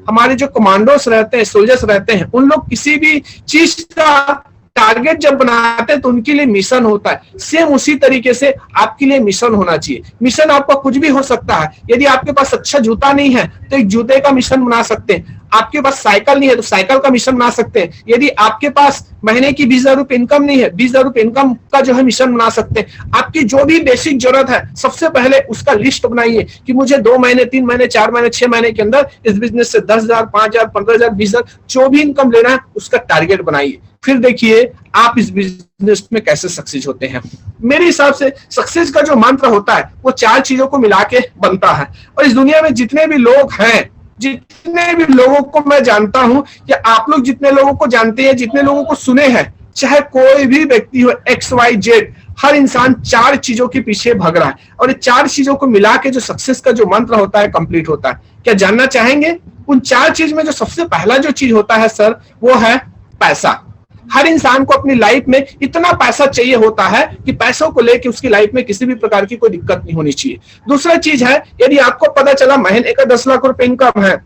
हमारे जो कमांडोस रहते हैं, सोल्जर्स रहते हैं, उन लोग किसी भी चीज का टारगेट जब बनाते हैं तो उनके लिए मिशन होता है। सेम उसी तरीके से आपके लिए मिशन होना चाहिए। मिशन आपका कुछ भी हो सकता है। यदि आपके पास अच्छा जूता नहीं है तो एक जूते का मिशन बना सकते हैं। आपके पास साइकिल नहीं है तो साइकिल का मिशन बना सकते हैं। यदि आपके पास महीने की 20,000 रुपए इनकम नहीं है, 20,000 रुपए इनकम का जो है मिशन बना सकते हैं। आपकी जो भी बेसिक जरूरत है सबसे पहले उसका लिस्ट बनाइए कि मुझे 2 महीने, 3 महीने, 4 महीने, 6 महीने के अंदर इस बिजनेस से 10,000, 5,000, 15,000, 20,000 जो भी इनकम लेना है उसका टारगेट बनाइए। फिर देखिए आप इस बिजनेस में कैसे सक्सेस होते हैं। मेरे हिसाब से सक्सेस का जो मंत्र होता है वो 4 चीजों को मिला के बनता है। और इस दुनिया में जितने भी लोग हैं, जितने भी लोगों को मैं जानता हूं या आप लोग जितने लोगों को जानते हैं, जितने लोगों को सुने हैं, चाहे कोई भी व्यक्ति हो, XYZ, हर इंसान 4 चीजों के पीछे भाग रहा है और ये 4 चीजों को मिला के जो सक्सेस का जो मंत्र होता है कंप्लीट होता है। क्या जानना चाहेंगे? उन 4 चीज में जो सबसे पहला जो चीज होता है सर वो है पैसा। हर इंसान को अपनी लाइफ में इतना पैसा चाहिए होता है कि पैसों को लेकर उसकी लाइफ में किसी भी प्रकार की कोई दिक्कत नहीं होनी चाहिए। दूसरा चीज है, यदि आपको पता चला महीने का 10 लाख रुपए इनकम है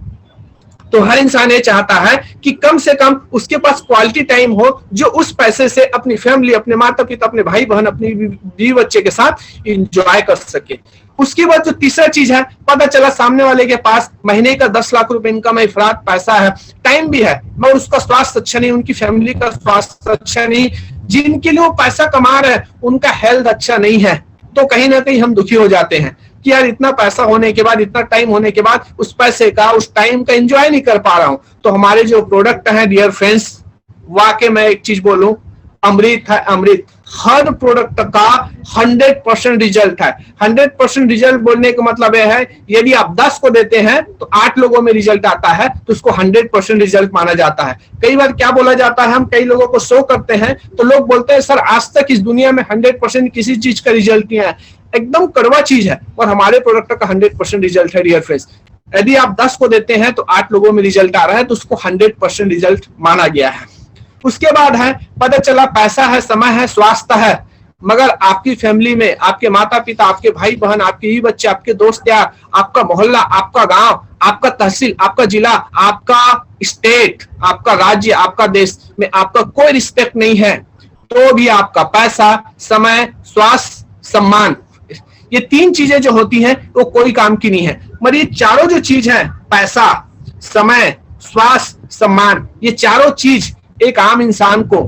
तो हर इंसान ये चाहता है कि कम से कम उसके पास क्वालिटी टाइम हो जो उस पैसे से अपनी फैमिली, अपने माता पिता, अपने भाई बहन, अपनी बीवी बच्चे के साथ एंजॉय कर सके। उसके बाद जो तीसरा चीज है, पता चला सामने वाले के पास महीने का 10 लाख रुपए इनकम है, इफरात पैसा है, टाइम भी है, मगर उसका स्वास्थ्य अच्छा नहीं, उनकी फैमिली का स्वास्थ्य अच्छा नहीं, जिनके लिए वो पैसा कमा रहे हैं उनका हेल्थ अच्छा नहीं है, तो कहीं ना कहीं हम दुखी हो जाते हैं कि यार इतना पैसा होने के बाद, इतना टाइम होने के बाद उस पैसे का, उस टाइम का एंजॉय नहीं कर पा रहा हूं। तो हमारे जो प्रोडक्ट है डियर फ्रेंड्स, वाकई मैं एक चीज बोलूं, अमृत है, अमृत। हर प्रोडक्ट का 100% रिजल्ट है। 100% रिजल्ट बोलने का मतलब यह है, यदि आप 10 को देते हैं तो 8 लोगों में रिजल्ट आता है तो उसको 100% रिजल्ट माना जाता है। कई बार क्या बोला जाता है, हम कई लोगों को शो करते हैं तो लोग बोलते हैं सर आज तक इस दुनिया में 100% किसी चीज का रिजल्ट नहीं है। एकदम कड़वा चीज है और हमारे प्रोडक्ट का 100% रिजल्ट है डियर फ्रेंड्स। यदि आप 10 को देते हैं तो 8 लोगों में रिजल्ट आ रहा है तो उसको 100% रिजल्ट माना गया है। उसके बाद है, पता चला पैसा है, समय है, स्वास्थ्य है, मगर आपकी फैमिली में आपके माता पिता, आपके भाई बहन, आपके ये बच्चे, आपके दोस्त यार, आपका मोहल्ला, आपका गांव, आपका तहसील, आपका जिला, आपका स्टेट, आपका राज्य, आपका देश में आपका कोई रिस्पेक्ट नहीं है, तो भी आपका पैसा, समय, स्वास्थ्य, सम्मान, ये 3 चीजें जो होती हैं वो कोई काम की नहीं है। मगर ये चारों जो चीज है, पैसा, समय, स्वास्थ्य, सम्मान, ये चारों चीज एक आम इंसान को,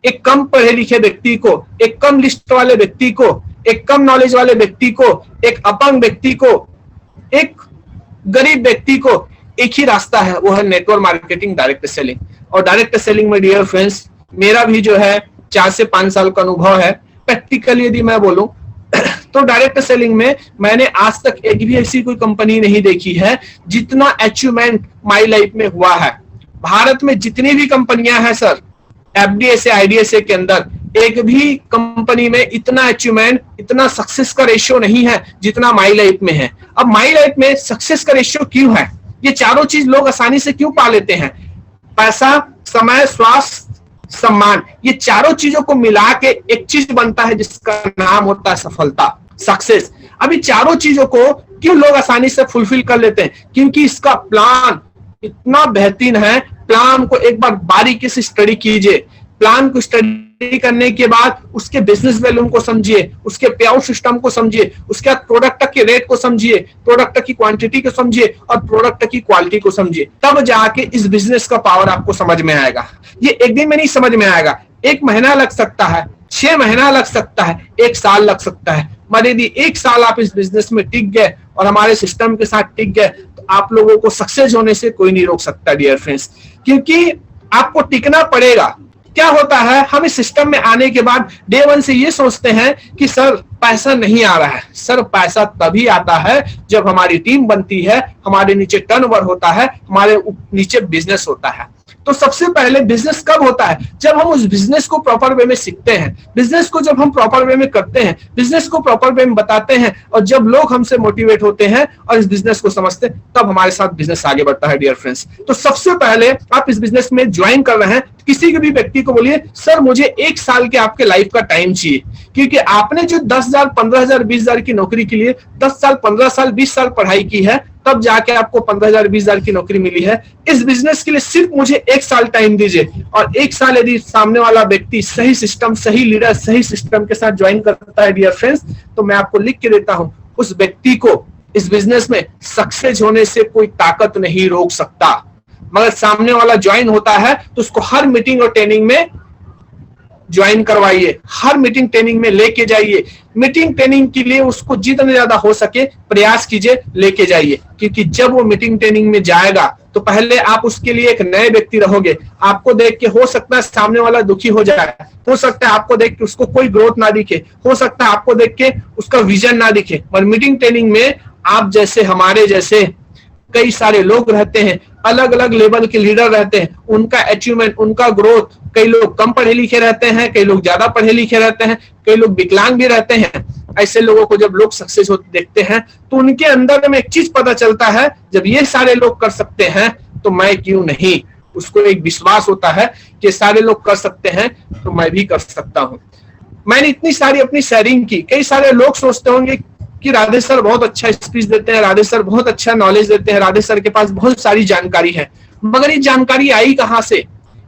एक कम पढ़े लिखे व्यक्ति को, एक कम लिस्ट वाले व्यक्ति को, एक कम नॉलेज वाले व्यक्ति को, एक अपंग व्यक्ति को, एक गरीब व्यक्ति को एक ही रास्ता है, वो है नेटवर्क मार्केटिंग, डायरेक्ट सेलिंग। और डायरेक्ट सेलिंग में डियर फ्रेंड्स मेरा भी जो है 4 से 5 साल का अनुभव है। प्रैक्टिकली यदि मैं बोलूं तो डायरेक्ट सेलिंग में मैंने आज तक एक भी ऐसी कोई कंपनी नहीं देखी है जितना अचीवमेंट माई लाइफ में हुआ है। भारत में जितनी भी कंपनियां हैं सर, एफडीएसए, आईडीएसए के अंदर एक भी कंपनी में इतना अचीवमेंट, इतना सक्सेस का रेशियो नहीं है जितना माई लाइफ में है। अब माई लाइफ में सक्सेस का रेशियो क्यों है? ये चारों चीज लोग आसानी से क्यों पा लेते हैं? पैसा, समय, स्वास्थ्य, सम्मान, ये चारों चीजों को मिला के एक चीज बनता है जिसका नाम होता है सफलता, सक्सेस। अभी चारों चीजों को क्यों लोग आसानी से फुलफिल कर लेते हैं? क्योंकि इसका प्लान इतना बेहतरीन है। प्लान को एक बार बारीकी से स्टडी कीजिए। प्लान को स्टडी करने के बाद उसके बिजनेस वैल्यूम को समझिए, उसके पे आउट सिस्टम को समझिए, उसके बाद प्रोडक्ट के रेट को समझिए, प्रोडक्ट की क्वांटिटी को समझिए और प्रोडक्ट की क्वालिटी को समझिए। तब जाके इस बिजनेस का पावर आपको समझ में आएगा। ये एक दिन में नहीं समझ में आएगा, 1 महीना लग सकता है, 6 महीना लग सकता है, 1 साल लग सकता है। मगर यदि 1 साल आप इस बिजनेस में टिक गए और हमारे सिस्टम के साथ टिक गए तो आप लोगों को सक्सेस होने से कोई नहीं रोक सकता डियर फ्रेंड्स, क्योंकि आपको टिकना पड़ेगा। क्या होता है, हम इस सिस्टम में आने के बाद डे 1 से ये सोचते हैं कि सर पैसा नहीं आ रहा है। सर पैसा तभी आता है जब हमारी टीम बनती है, हमारे नीचे टर्नओवर होता है, हमारे नीचे बिजनेस होता है। तो सबसे पहले बिजनेस कब होता है? जब हम उस बिजनेस को प्रॉपर वे में सीखते हैं, बिजनेस को जब हम प्रॉपर वे में करते हैं, बिजनेस को प्रॉपर वे में बताते हैं, और जब लोग हमसे मोटिवेट होते हैं और इस बिजनेस को समझते हैं, तब हमारे साथ बिजनेस आगे बढ़ता है डियर फ्रेंड्स। तो सबसे पहले आप इस बिजनेस में ज्वाइन कर रहे हैं, किसी भी व्यक्ति को बोलिए सर मुझे 1 साल के आपके लाइफ का टाइम चाहिए, क्योंकि आपने जो 10,000, 15,000, 20,000 की नौकरी के लिए 10 साल, 15 साल, 20 साल पढ़ाई की है, तब जाके आपको 15,000, 20,000 की नौकरी मिली है। इस बिजनेस के लिए सिर्फ मुझे 1 साल टाइम दीजिए, और 1 साल यदि सामने वाला व्यक्ति सही सिस्टम, सही लीडर, सही सिस्टम के साथ ज्वाइन करता है डियर फ्रेंड्स, तो मैं आपको लिख के देता हूं, उस व्यक्ति को इस बिजनेस में सक्सेस होने से कोई ताकत नहीं रोक सकता। मगर सामने वाला ज्वाइन होता है तो उसको हर मीटिंग और ट्रेनिंग में ज्वाइन करवाइए, हर मीटिंग ट्रेनिंग में लेके जाइए। मीटिंग ट्रेनिंग के लिए उसको जितने ज्यादा हो सके प्रयास कीजिए, लेके जाइए, क्योंकि जब वो मीटिंग ट्रेनिंग में जाएगा तो पहले आप उसके लिए एक नए व्यक्ति रहोगे। आपको देख के हो सकता है सामने वाला दुखी हो जाए, हो सकता है आपको देख के उसको कोई ग्रोथ ना दिखे, हो सकता है आपको देख के उसका विजन ना दिखे। पर मीटिंग ट्रेनिंग में आप जैसे, हमारे जैसे कई सारे लोग रहते हैं, अलग अलग लेवल के लीडर रहते हैं, उनका अचीवमेंट, उनका ग्रोथ, कई लोग कम पढ़े लिखे रहते हैं, कई लोग ज्यादा पढ़े लिखे रहते हैं, कई लोग विकलांग भी रहते हैं। ऐसे लोगों को जब लोग सक्सेस होते देखते हैं तो उनके अंदर में एक चीज पता चलता है, जब ये सारे लोग कर सकते हैं तो मैं क्यों नहीं। उसको एक विश्वास होता है कि सारे लोग कर सकते हैं तो मैं भी कर सकता हूं। मैंने इतनी सारी अपनी शेयरिंग की, कई सारे लोग सोचते होंगे कि राधे सर बहुत अच्छा स्पीच देते हैं, राधे सर बहुत अच्छा नॉलेज देते हैं, राधे सर के पास बहुत सारी जानकारी है, मगर ये जानकारी आई कहां से?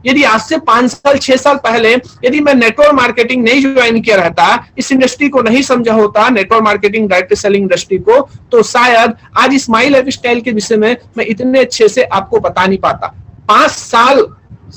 यदि आज से 5 साल 6 साल पहले यदि मैं नेटवर्क मार्केटिंग नहीं ज्वाइन किया रहता, इस इंडस्ट्री को नहीं समझा होता, network marketing, direct selling industry को, तो शायद आज स्माइल लाइफ स्टाइल के विषय में मैं इतने अच्छे से आपको बता नहीं पाता। 5 साल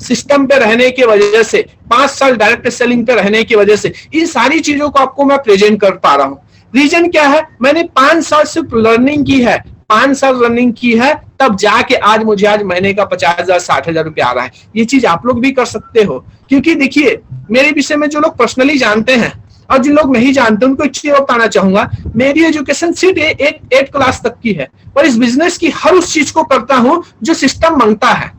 सिस्टम पे रहने की वजह से, 5 साल डायरेक्ट सेलिंग पे रहने की वजह से इन सारी चीजों को आपको मैं प्रेजेंट कर पा रहा हूं। रीजन क्या है? मैंने 5 साल सिर्फ लर्निंग की है, 5 साल रनिंग की है, तब जाके आज मुझे आज महीने का 50,000, 60,000 रुपया आ रहा है। ये चीज आप लोग भी कर सकते हो, क्योंकि देखिए मेरे विषय में जो लोग पर्सनली जानते हैं और जिन लोग नहीं जानते उनको एक चीज बताना चाहूंगा, मेरी एजुकेशन सिर्फ 8 क्लास तक की है, पर इस बिजनेस की हर उस चीज को करता हूं जो सिस्टम मांगता है।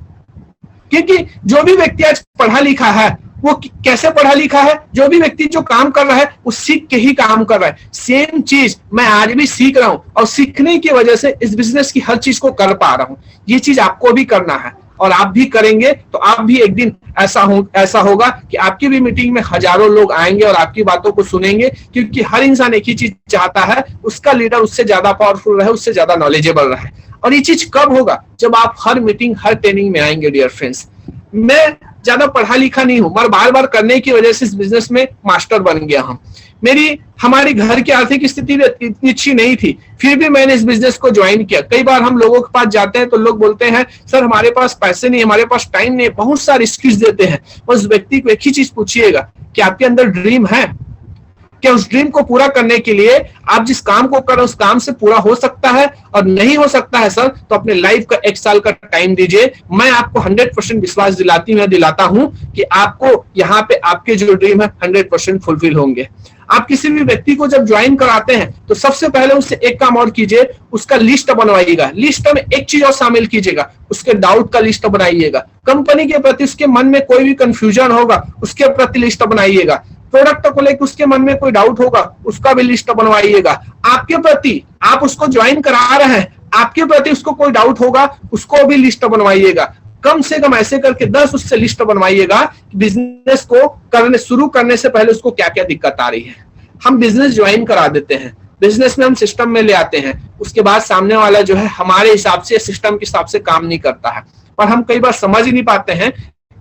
क्योंकि जो भी व्यक्ति आज पढ़ा लिखा है वो कैसे पढ़ा लिखा है, जो भी व्यक्ति जो काम कर रहा है वो सीख के ही काम कर रहा है। सेम चीज मैं आज भी सीख रहा हूं, और सीखने की वजह से इस बिजनेस की हर चीज को कर पा रहा हूं। ये चीज आपको भी करना है, और आप भी करेंगे तो आप भी एक दिन ऐसा होगा कि आपकी भी मीटिंग में हजारों लोग आएंगे और आपकी बातों को सुनेंगे, क्योंकि हर इंसान एक ही चीज चाहता है, उसका लीडर उससे ज्यादा पावरफुल रहे, उससे ज्यादा नॉलेजेबल रहे। और ये चीज कब होगा? जब आप हर मीटिंग, हर ट्रेनिंग में आएंगे डियर फ्रेंड्स। मैं ज्यादा पढ़ा लिखा नहीं हूं, मगर बार बार करने की वजह से इस बिजनेस में मास्टर बन गया हूं। हमारी घर की आर्थिक स्थिति इतनी अच्छी नहीं थी, फिर भी मैंने इस बिजनेस को ज्वाइन किया। कई बार हम लोगों के पास जाते हैं तो लोग बोलते हैं सर हमारे पास पैसे नहीं, हमारे पास टाइम नहीं, बहुत सारे स्किल्स देते हैं। उस व्यक्ति को एक ही चीज पूछिएगा कि आपके अंदर ड्रीम है क्या? उस ड्रीम को पूरा करने के लिए आप जिस काम को कर रहे हैं उस काम से पूरा हो सकता है? और नहीं हो सकता है सर, तो अपने लाइफ का 1 साल का टाइम दीजिए। मैं आपको 100% विश्वास दिलाता हूं कि आपको यहाँ पे आपके जो ड्रीम है 100% फुलफिल होंगे। आप किसी भी व्यक्ति को जब ज्वाइन कराते हैं तो सबसे पहले उससे एक काम और कीजिए, उसका लिस्ट बनवाइएगा। लिस्ट में एक चीज और शामिल कीजिएगा, उसके डाउट का लिस्ट बनाइएगा। कंपनी के प्रति उसके मन में कोई भी कंफ्यूजन होगा उसके प्रति लिस्ट बनाइएगा। प्रोडक्ट को लेकर उसके मन में कोई डाउट होगा उसका भी लिस्ट बनवाइएगा। आपके प्रति, आप उसको ज्वाइन करा रहे हैं, आपके प्रति उसको कोई डाउट होगा उसको भी लिस्ट बनवाइएगा। कम से कम ऐसे करके 10 उससे लिस्ट बनवाइएगा कि बिजनेस को शुरू करने से पहले उसको क्या क्या दिक्कत आ रही है। हम बिजनेस ज्वाइन करा देते हैं, बिजनेस में हम सिस्टम में ले आते हैं, उसके बाद सामने वाला जो है हमारे हिसाब से, सिस्टम के हिसाब से काम नहीं करता है। पर हम कई बार समझ ही नहीं पाते हैं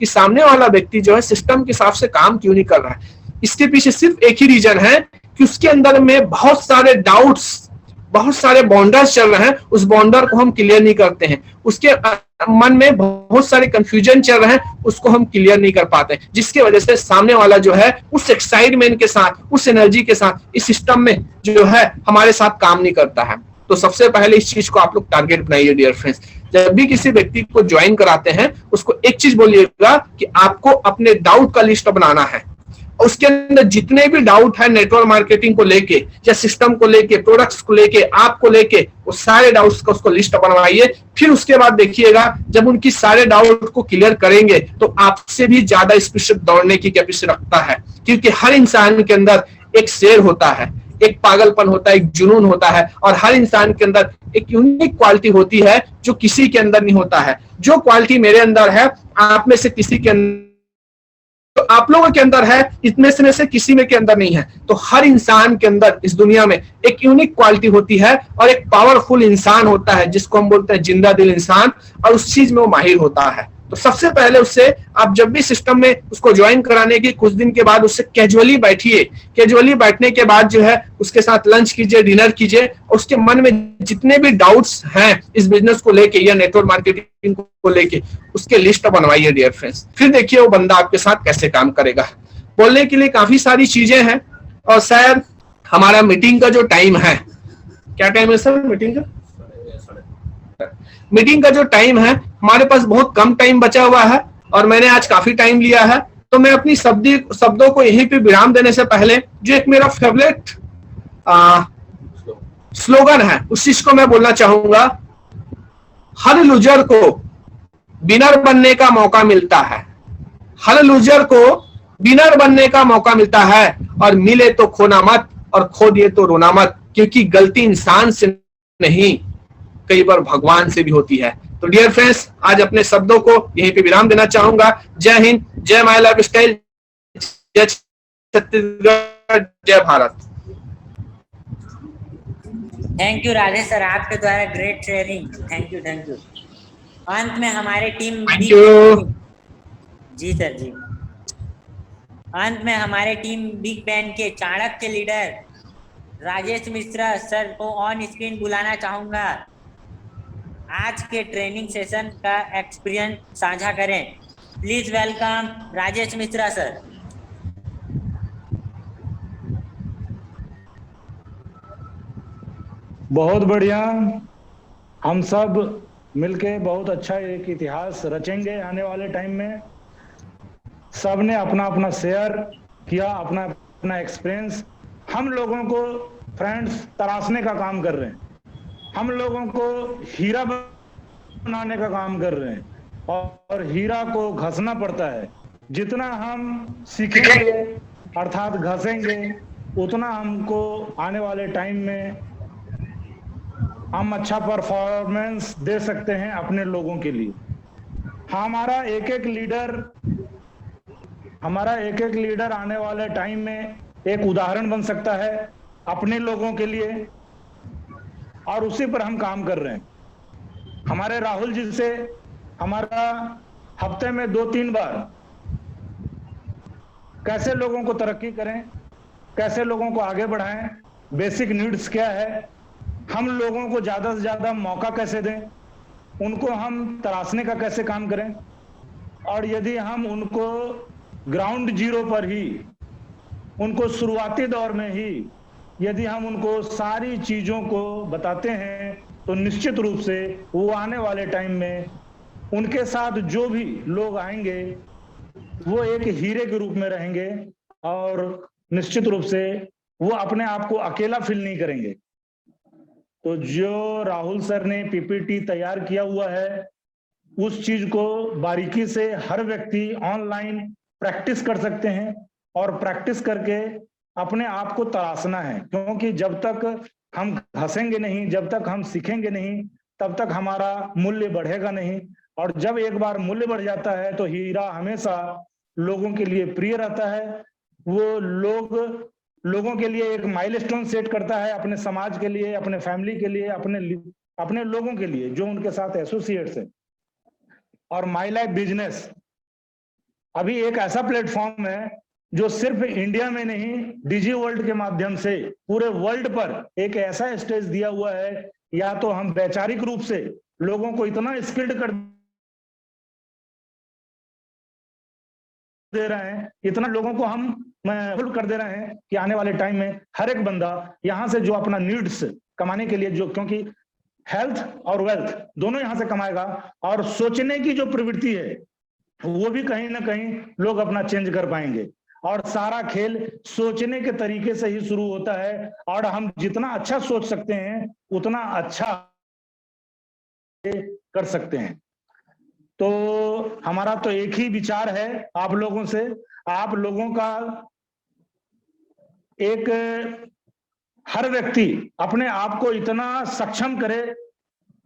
कि सामने वाला व्यक्ति जो है सिस्टम के हिसाब से काम क्यों नहीं कर रहा है। इसके पीछे सिर्फ एक ही रीजन है कि उसके अंदर में बहुत सारे डाउट्स, बहुत सारे बाउंडर्स चल रहे हैं, उस बाउंडर को हम क्लियर नहीं करते हैं। उसके मन में बहुत सारे कंफ्यूजन चल रहे हैं, उसको हम क्लियर नहीं कर पाते, जिसकी वजह से सामने वाला जो है उस एक्साइटमेंट के साथ, उस एनर्जी के साथ इस सिस्टम में जो है हमारे साथ काम नहीं करता है। तो सबसे पहले इस चीज को आप लोग टारगेट बनाइए डियर फ्रेंड्स। जब भी किसी व्यक्ति को ज्वाइन कराते हैं उसको एक चीज बोलिएगा कि आपको अपने डाउट का लिस्ट बनाना है, उसके अंदर जितने भी डाउट है नेटवर्क मार्केटिंग को लेके या सिस्टम को लेके, प्रोडक्ट्स को लेके, आप को लेके, वो सारे डाउट्स का उसको लिस्ट बनवाइए। फिर उसके बाद देखिएगा जब उनकी सारे डाउट को क्लियर करेंगे तो आपसे भी ज्यादा स्पीड दौड़ने की कैपेसिटी रखता है, क्योंकि हर इंसान के अंदर एक शेर होता है, एक पागलपन होता है, एक जुनून होता है, और हर इंसान के अंदर एक यूनिक क्वालिटी होती है जो किसी के अंदर नहीं होता है। जो क्वालिटी मेरे अंदर है, आप में से किसी के अंदर, तो आप लोगों के अंदर है, इतने में से किसी में के अंदर नहीं है। तो हर इंसान के अंदर इस दुनिया में एक यूनिक क्वालिटी होती है और एक पावरफुल इंसान होता है जिसको हम बोलते हैं जिंदा दिल इंसान, और उस चीज में वो माहिर होता है। तो सबसे पहले उससे आप जब भी सिस्टम में उसको ज्वाइन कराने के कुछ दिन के बाद उससे कैजुअली बैठिए। कैजुअली बैठने के बाद जो है उसके साथ लंच कीजिए, डिनर कीजिए, और उसके मन में जितने भी डाउट्स हैं इस बिजनेस को लेके या नेटवर्क मार्केटिंग को लेके, उसके लिस्ट बनवाइए डियर फ्रेंड्स। फिर देखिए वो बंदा आपके साथ कैसे काम करेगा। बोलने के लिए काफी सारी चीजें हैं, और शायद हमारा मीटिंग का जो टाइम है, क्या टाइम है सर मीटिंग का? मीटिंग का जो टाइम है, हमारे पास बहुत कम टाइम बचा हुआ है और मैंने आज काफी टाइम लिया है। तो मैं अपनी शब्दों को यहीं पे विराम देने से पहले जो एक मेरा फेवरेट स्लोगन है उस चीज को मैं बोलना चाहूंगा। हर लूजर को विनर बनने का मौका मिलता है, हर लूजर को विनर बनने का मौका मिलता है, और मिले तो खोना मत और खो दिए तो रोना मत, क्योंकि गलती इंसान से नहीं कई बार भगवान से भी होती है। तो डियर फ्रेंड्स, आज अपने शब्दों को यहीं पे विराम देना चाहूंगा। जय हिंद, जय माय लाइफ स्टाइल, जय छत्तीसगढ़, जय Bharat. Thank you Radhe sir, आपके द्वारा great sharing. Thank you, thank you. अंत में हमारे टीम जी सर जी, अंत में हमारे टीम बिग बैन के चाणक्य लीडर राजेश मिश्रा सर को ऑन स्क्रीन बुलाना चाहूंगा। आज के ट्रेनिंग सेशन का एक्सपीरियंस साझा करें। Please welcome Rajesh Mishra sir. बहुत बढ़िया, हम सब मिलके बहुत अच्छा एक इतिहास रचेंगे आने वाले टाइम में। सबने अपना अपना शेयर किया, अपना अपना एक्सपीरियंस। हम लोगों को फ्रेंड्स तराशने का काम कर रहे हैं, हम लोगों को हीरा बनाने का काम कर रहे हैं, और हीरा को घसना पड़ता है। जितना हम सीखेंगे अर्थात घसेंगे, उतना हमको आने वाले टाइम में हम अच्छा परफॉर्मेंस दे सकते हैं अपने लोगों के लिए। हमारा एक एक लीडर आने वाले टाइम में एक उदाहरण बन सकता है अपने लोगों के लिए, और उसी पर हम काम कर रहे हैं। हमारे राहुल जी से हमारा हफ्ते में 2-3 बार कैसे लोगों को तरक्की करें, कैसे लोगों को आगे बढ़ाएं, बेसिक नीड्स क्या है, हम लोगों को ज्यादा से ज्यादा मौका कैसे दें, उनको हम तराशने का कैसे काम करें, और यदि हम उनको ग्राउंड जीरो पर ही, उनको शुरुआती दौर में ही यदि हम उनको सारी चीजों को बताते हैं तो निश्चित रूप से वो आने वाले टाइम में उनके साथ जो भी लोग आएंगे वो एक हीरे के रूप में रहेंगे, और निश्चित रूप से वो अपने आप को अकेला फील नहीं करेंगे। तो जो राहुल सर ने पीपीटी तैयार किया हुआ है, उस चीज को बारीकी से हर व्यक्ति ऑनलाइन प्रैक्टिस कर सकते हैं, और प्रैक्टिस करके अपने आप को तराशना है। क्योंकि जब तक हम घसेंगे नहीं, जब तक हम सीखेंगे नहीं, तब तक हमारा मूल्य बढ़ेगा नहीं। और जब एक बार मूल्य बढ़ जाता है तो हीरा हमेशा लोगों के लिए प्रिय रहता है। वो लोगों के लिए एक माइलस्टोन सेट करता है, अपने समाज के लिए, अपने फैमिली के लिए, अपने लोगों के लिए जो उनके साथ एसोसिएट्स है। और माई लाइफ बिजनेस अभी एक ऐसा प्लेटफॉर्म है जो सिर्फ इंडिया में नहीं, डिजी वर्ल्ड के माध्यम से पूरे वर्ल्ड पर एक ऐसा स्टेज दिया हुआ है। या तो हम वैचारिक रूप से लोगों को इतना स्किल्ड कर दे रहे हैं, इतना लोगों को हम हेल्प कर दे रहे हैं कि आने वाले टाइम में हर एक बंदा यहां से जो अपना नीड्स कमाने के लिए, जो क्योंकि हेल्थ और वेल्थ दोनों यहां से कमाएगा, और सोचने की जो प्रवृत्ति है वो भी कहीं ना कहीं लोग अपना चेंज कर पाएंगे। और सारा खेल सोचने के तरीके से ही शुरू होता है, और हम जितना अच्छा सोच सकते हैं उतना अच्छा कर सकते हैं। तो हमारा तो एक ही विचार है आप लोगों से, आप लोगों का एक हर व्यक्ति अपने आप को इतना सक्षम करे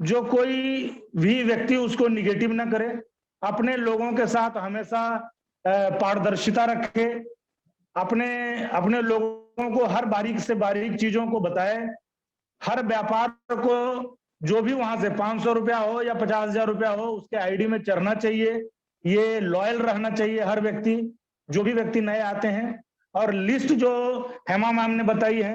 जो कोई भी व्यक्ति उसको निगेटिव ना करे, अपने लोगों के साथ हमेशा पारदर्शिता रखे, अपने लोगों को हर बारीक से बारीक चीजों को बताए, हर व्यापार को जो भी वहां से 500 रुपया हो या 50,000 रुपया हो उसके आईडी में चढ़ना चाहिए, ये लॉयल रहना चाहिए हर व्यक्ति, जो भी व्यक्ति नए आते हैं। और लिस्ट जो हेमा मैम ने बताई है,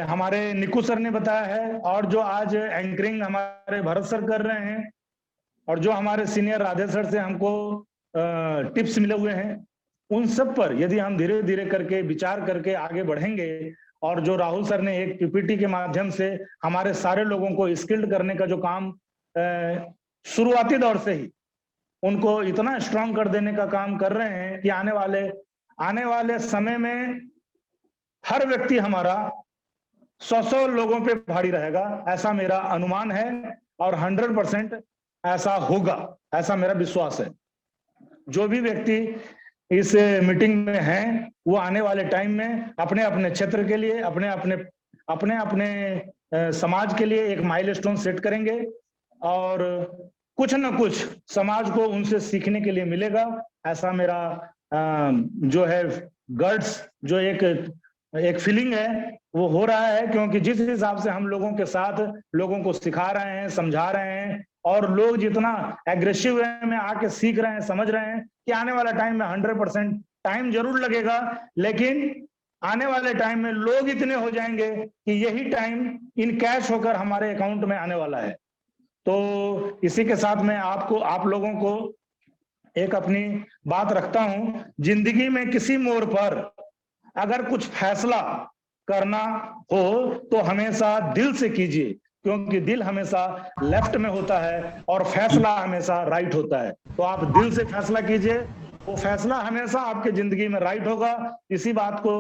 हमारे निकू सर ने बताया है, और जो आज एंकरिंग हमारे भरत सर कर रहे हैं, और जो हमारे सीनियर राधे सर से हमको टिप्स मिले हुए हैं, उन सब पर यदि हम धीरे धीरे करके विचार करके आगे बढ़ेंगे, और जो राहुल सर ने एक पीपीटी के माध्यम से हमारे सारे लोगों को स्किल्ड करने का जो काम शुरुआती दौर से ही उनको इतना स्ट्रांग कर देने का काम कर रहे हैं कि आने वाले समय में हर व्यक्ति हमारा 100 लोगों पे भारी रहेगा, ऐसा मेरा अनुमान है, और 100% ऐसा होगा, ऐसा मेरा विश्वास है। जो भी व्यक्ति इस मीटिंग में हैं वो आने वाले टाइम में अपने अपने क्षेत्र के लिए, अपने अपने समाज के लिए एक माइलस्टोन सेट करेंगे, और कुछ न कुछ समाज को उनसे सीखने के लिए मिलेगा, ऐसा मेरा जो है गर्ड्स जो एक फीलिंग है वो हो रहा है। क्योंकि जिस हिसाब से हम लोगों के साथ लोगों को सिखा रहे हैं, समझा रहे हैं, और लोग जितना एग्रेसिव वे में आके सीख रहे हैं, समझ रहे हैं कि आने वाला टाइम में 100% टाइम जरूर लगेगा, लेकिन आने वाले टाइम में लोग इतने हो जाएंगे कि यही टाइम इन कैश होकर हमारे अकाउंट में आने वाला है। तो इसी के साथ मैं आप लोगों को एक अपनी बात रखता हूं, जिंदगी में किसी मोड़ पर अगर कुछ फैसला करना हो तो हमेशा दिल से कीजिए, क्योंकि दिल हमेशा लेफ्ट में होता है और फैसला हमेशा राइट होता है। तो आप दिल से फैसला कीजिए, वो फैसला हमेशा आपके जिंदगी में राइट होगा। इसी बात को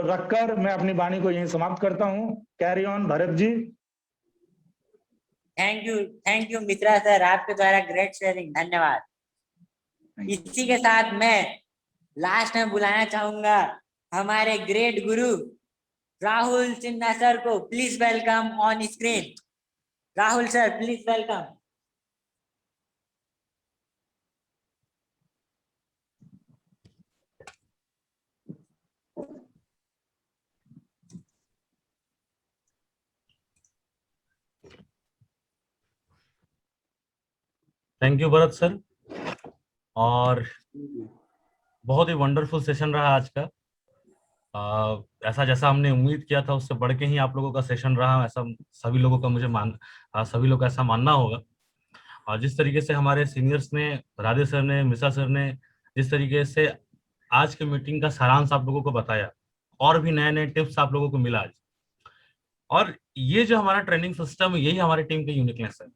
रखकर मैं अपनी वाणी को यहीं समाप्त करता हूं। Carry on Bharat ji. Thank you Mitra sir, आपके द्वारा ग्रेट शेयरिंग, धन्यवाद। इसी के साथ मैं लास्ट में बुलाना चाहूंगा हमारे ग्रेट गुरु राहुल सिन्हा सर को। Please welcome on screen. Rahul sir, please welcome. Thank you Bharat sir, और बहुत ही वंडरफुल सेशन रहा आज का। ऐसा जैसा हमने उम्मीद किया था उससे बढ़ के ही आप लोगों का सेशन रहा, ऐसा सभी लोगों का सभी लोग ऐसा मानना होगा। और जिस तरीके से हमारे सीनियर्स ने, राधे सर ने, मिश्रा सर ने जिस तरीके से आज की मीटिंग का सारांश आप लोगों को बताया, और भी नए नए टिप्स आप लोगों को मिला आज। और ये जो हमारा ट्रेनिंग सिस्टम है, यही हमारी टीम की यूनिकनेस है।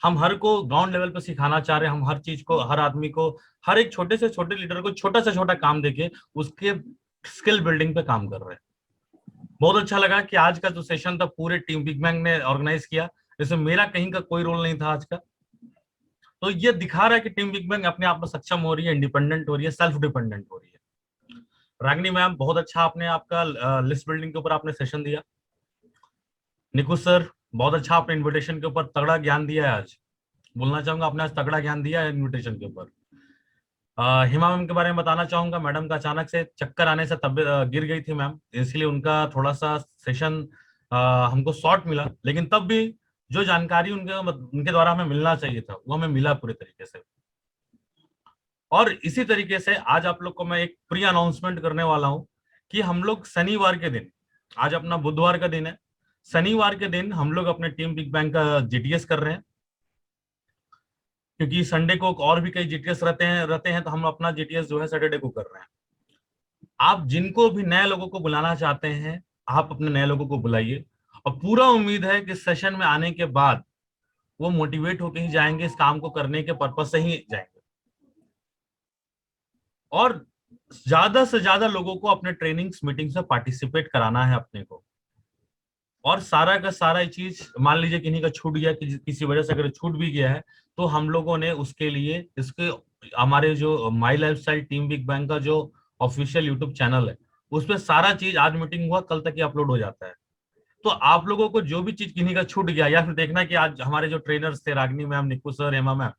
हम हर को ग्राउंड लेवल पे सिखाना चाह रहे हैं, हम हर चीज को, हर आदमी को, हर एक छोटे से छोटे लीडर को छोटा से छोटा काम देके उसके स्किल बिल्डिंग पे काम कर रहे हैं। बहुत अच्छा लगा कि आज का जो सेशन था पूरे टीम बिग बैंग ने ऑर्गेनाइज किया, जिसमें मेरा कहीं का कोई रोल नहीं था आज का। तो ये दिखा रहा है कि टीम बिग बैंग अपने आप में सक्षम हो रही है, इंडिपेंडेंट हो रही है, सेल्फ डिपेंडेंट हो रही है। रागिनी मैम, बहुत अच्छा आपने आपका लिस्ट बिल्डिंग के ऊपर आपने सेशन दिया। निकू सर, बहुत अच्छा आपने इन्विटेशन के ऊपर तगड़ा ज्ञान दिया है। आज बोलना चाहूंगा आपने आज तगड़ा ज्ञान दिया है इन्विटेशन के ऊपर। हिमा मैम के बारे में बताना चाहूंगा, मैडम का अचानक से चक्कर आने से तबियत गिर गई थी मैम, इसलिए उनका थोड़ा सा सेशन हमको शॉर्ट मिला, लेकिन तब भी जो जानकारी उनके द्वारा हमें मिलना चाहिए था वो हमें मिला पूरे तरीके से। और इसी तरीके से आज आप लोग को मैं एक प्री अनाउंसमेंट करने वाला हूं कि हम लोग शनिवार के दिन, आज अपना बुधवार का दिन है, शनिवार के दिन हम लोग अपने टीम बिग बैंग का जीटीएस कर रहे हैं, क्योंकि संडे को और भी कई जीटीएस रहते हैं तो हम अपना जीटीएस जो है सैटरडे को कर रहे हैं। आप जिनको भी नए लोगों को बुलाना चाहते हैं, आप अपने नए लोगों को बुलाइए, और पूरा उम्मीद है कि सेशन में आने के बाद वो मोटिवेट होकर ही जाएंगे, इस काम को करने के पर्पज से ही जाएंगे। और ज्यादा से ज्यादा लोगों को अपने ट्रेनिंग्स मीटिंग्स में पार्टिसिपेट कराना है अपने को। और सारा का सारा चीज मान लीजिए किन्हीं का छूट गया, किसी वजह से अगर छूट भी गया है, तो हम लोगों ने उसके लिए इसके हमारे जो माई लाइफस्टाइल टीम बिग बैंग का जो ऑफिशियल यूट्यूब चैनल है, उसपे सारा चीज आज मीटिंग हुआ कल तक ही अपलोड हो जाता है। तो आप लोगों को जो भी चीज किन्हीं का छूट गया, या फिर देखना कि आज हमारे जो ट्रेनर्स थे, रागिनी मैम, निक्कू सर, हेमा मैम,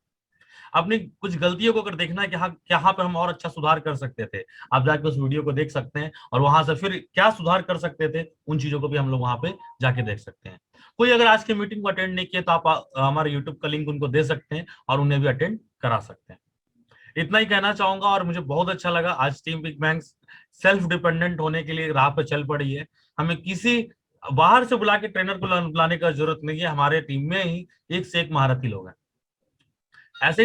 अपनी कुछ गलतियों को अगर देखना है कि हाँ यहाँ पे हम और अच्छा सुधार कर सकते थे, आप जाके उस वीडियो को देख सकते हैं और वहां से फिर क्या सुधार कर सकते थे उन चीजों को भी हम लोग वहां पे जाके देख सकते हैं। कोई अगर आज की मीटिंग को अटेंड नहीं किया तो आप हमारे यूट्यूब का लिंक उनको दे सकते हैं और उन्हें भी अटेंड करा सकते हैं। इतना ही कहना चाहूंगा और मुझे बहुत अच्छा लगा आज team big bang self dependent होने के लिए राह पे चल पड़ी है। हमें किसी बाहर से बुला के ट्रेनर को बुलाने का जरूरत नहीं है, हमारे टीम में ही एक से एक महारथी लोग हैं। ऐसे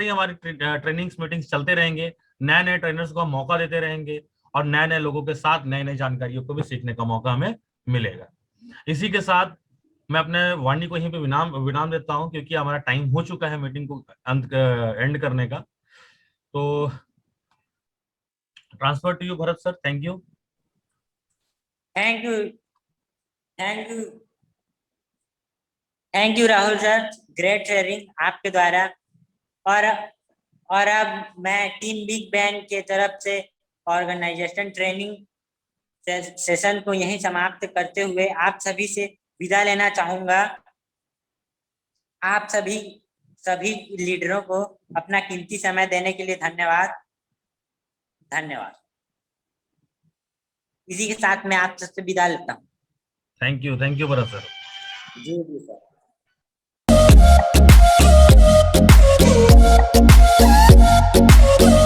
ही हमारी ट्रेनिंग्स मीटिंग्स चलते रहेंगे, नए नए ट्रेनर्स को हम मौका देते रहेंगे और नए नए लोगों के साथ नई नई जानकारियों को भी सीखने का मौका हमें मिलेगा। इसी के साथ मैं अपने वाणी को यहीं पे विराम देता हूं, क्योंकि हमारा टाइम हो चुका है मीटिंग को एंड करने का। तो transfer to you Bharat sir, thank you. Thank you Rahul sir, great sharing आपके द्वारा। और अब मैं टीम बिग बैंग के तरफ से ऑर्गेनाइजेशन ट्रेनिंग सेशन को यहीं समाप्त करते हुए आप सभी से विदा लेना चाहूंगा। आप सभी लीडरों को अपना कीमती समय देने के लिए धन्यवाद। इसी के साथ मैं आप सबसे विदा लेता हूँ। Thank you Bharat sir. जी sir. We'll be right back.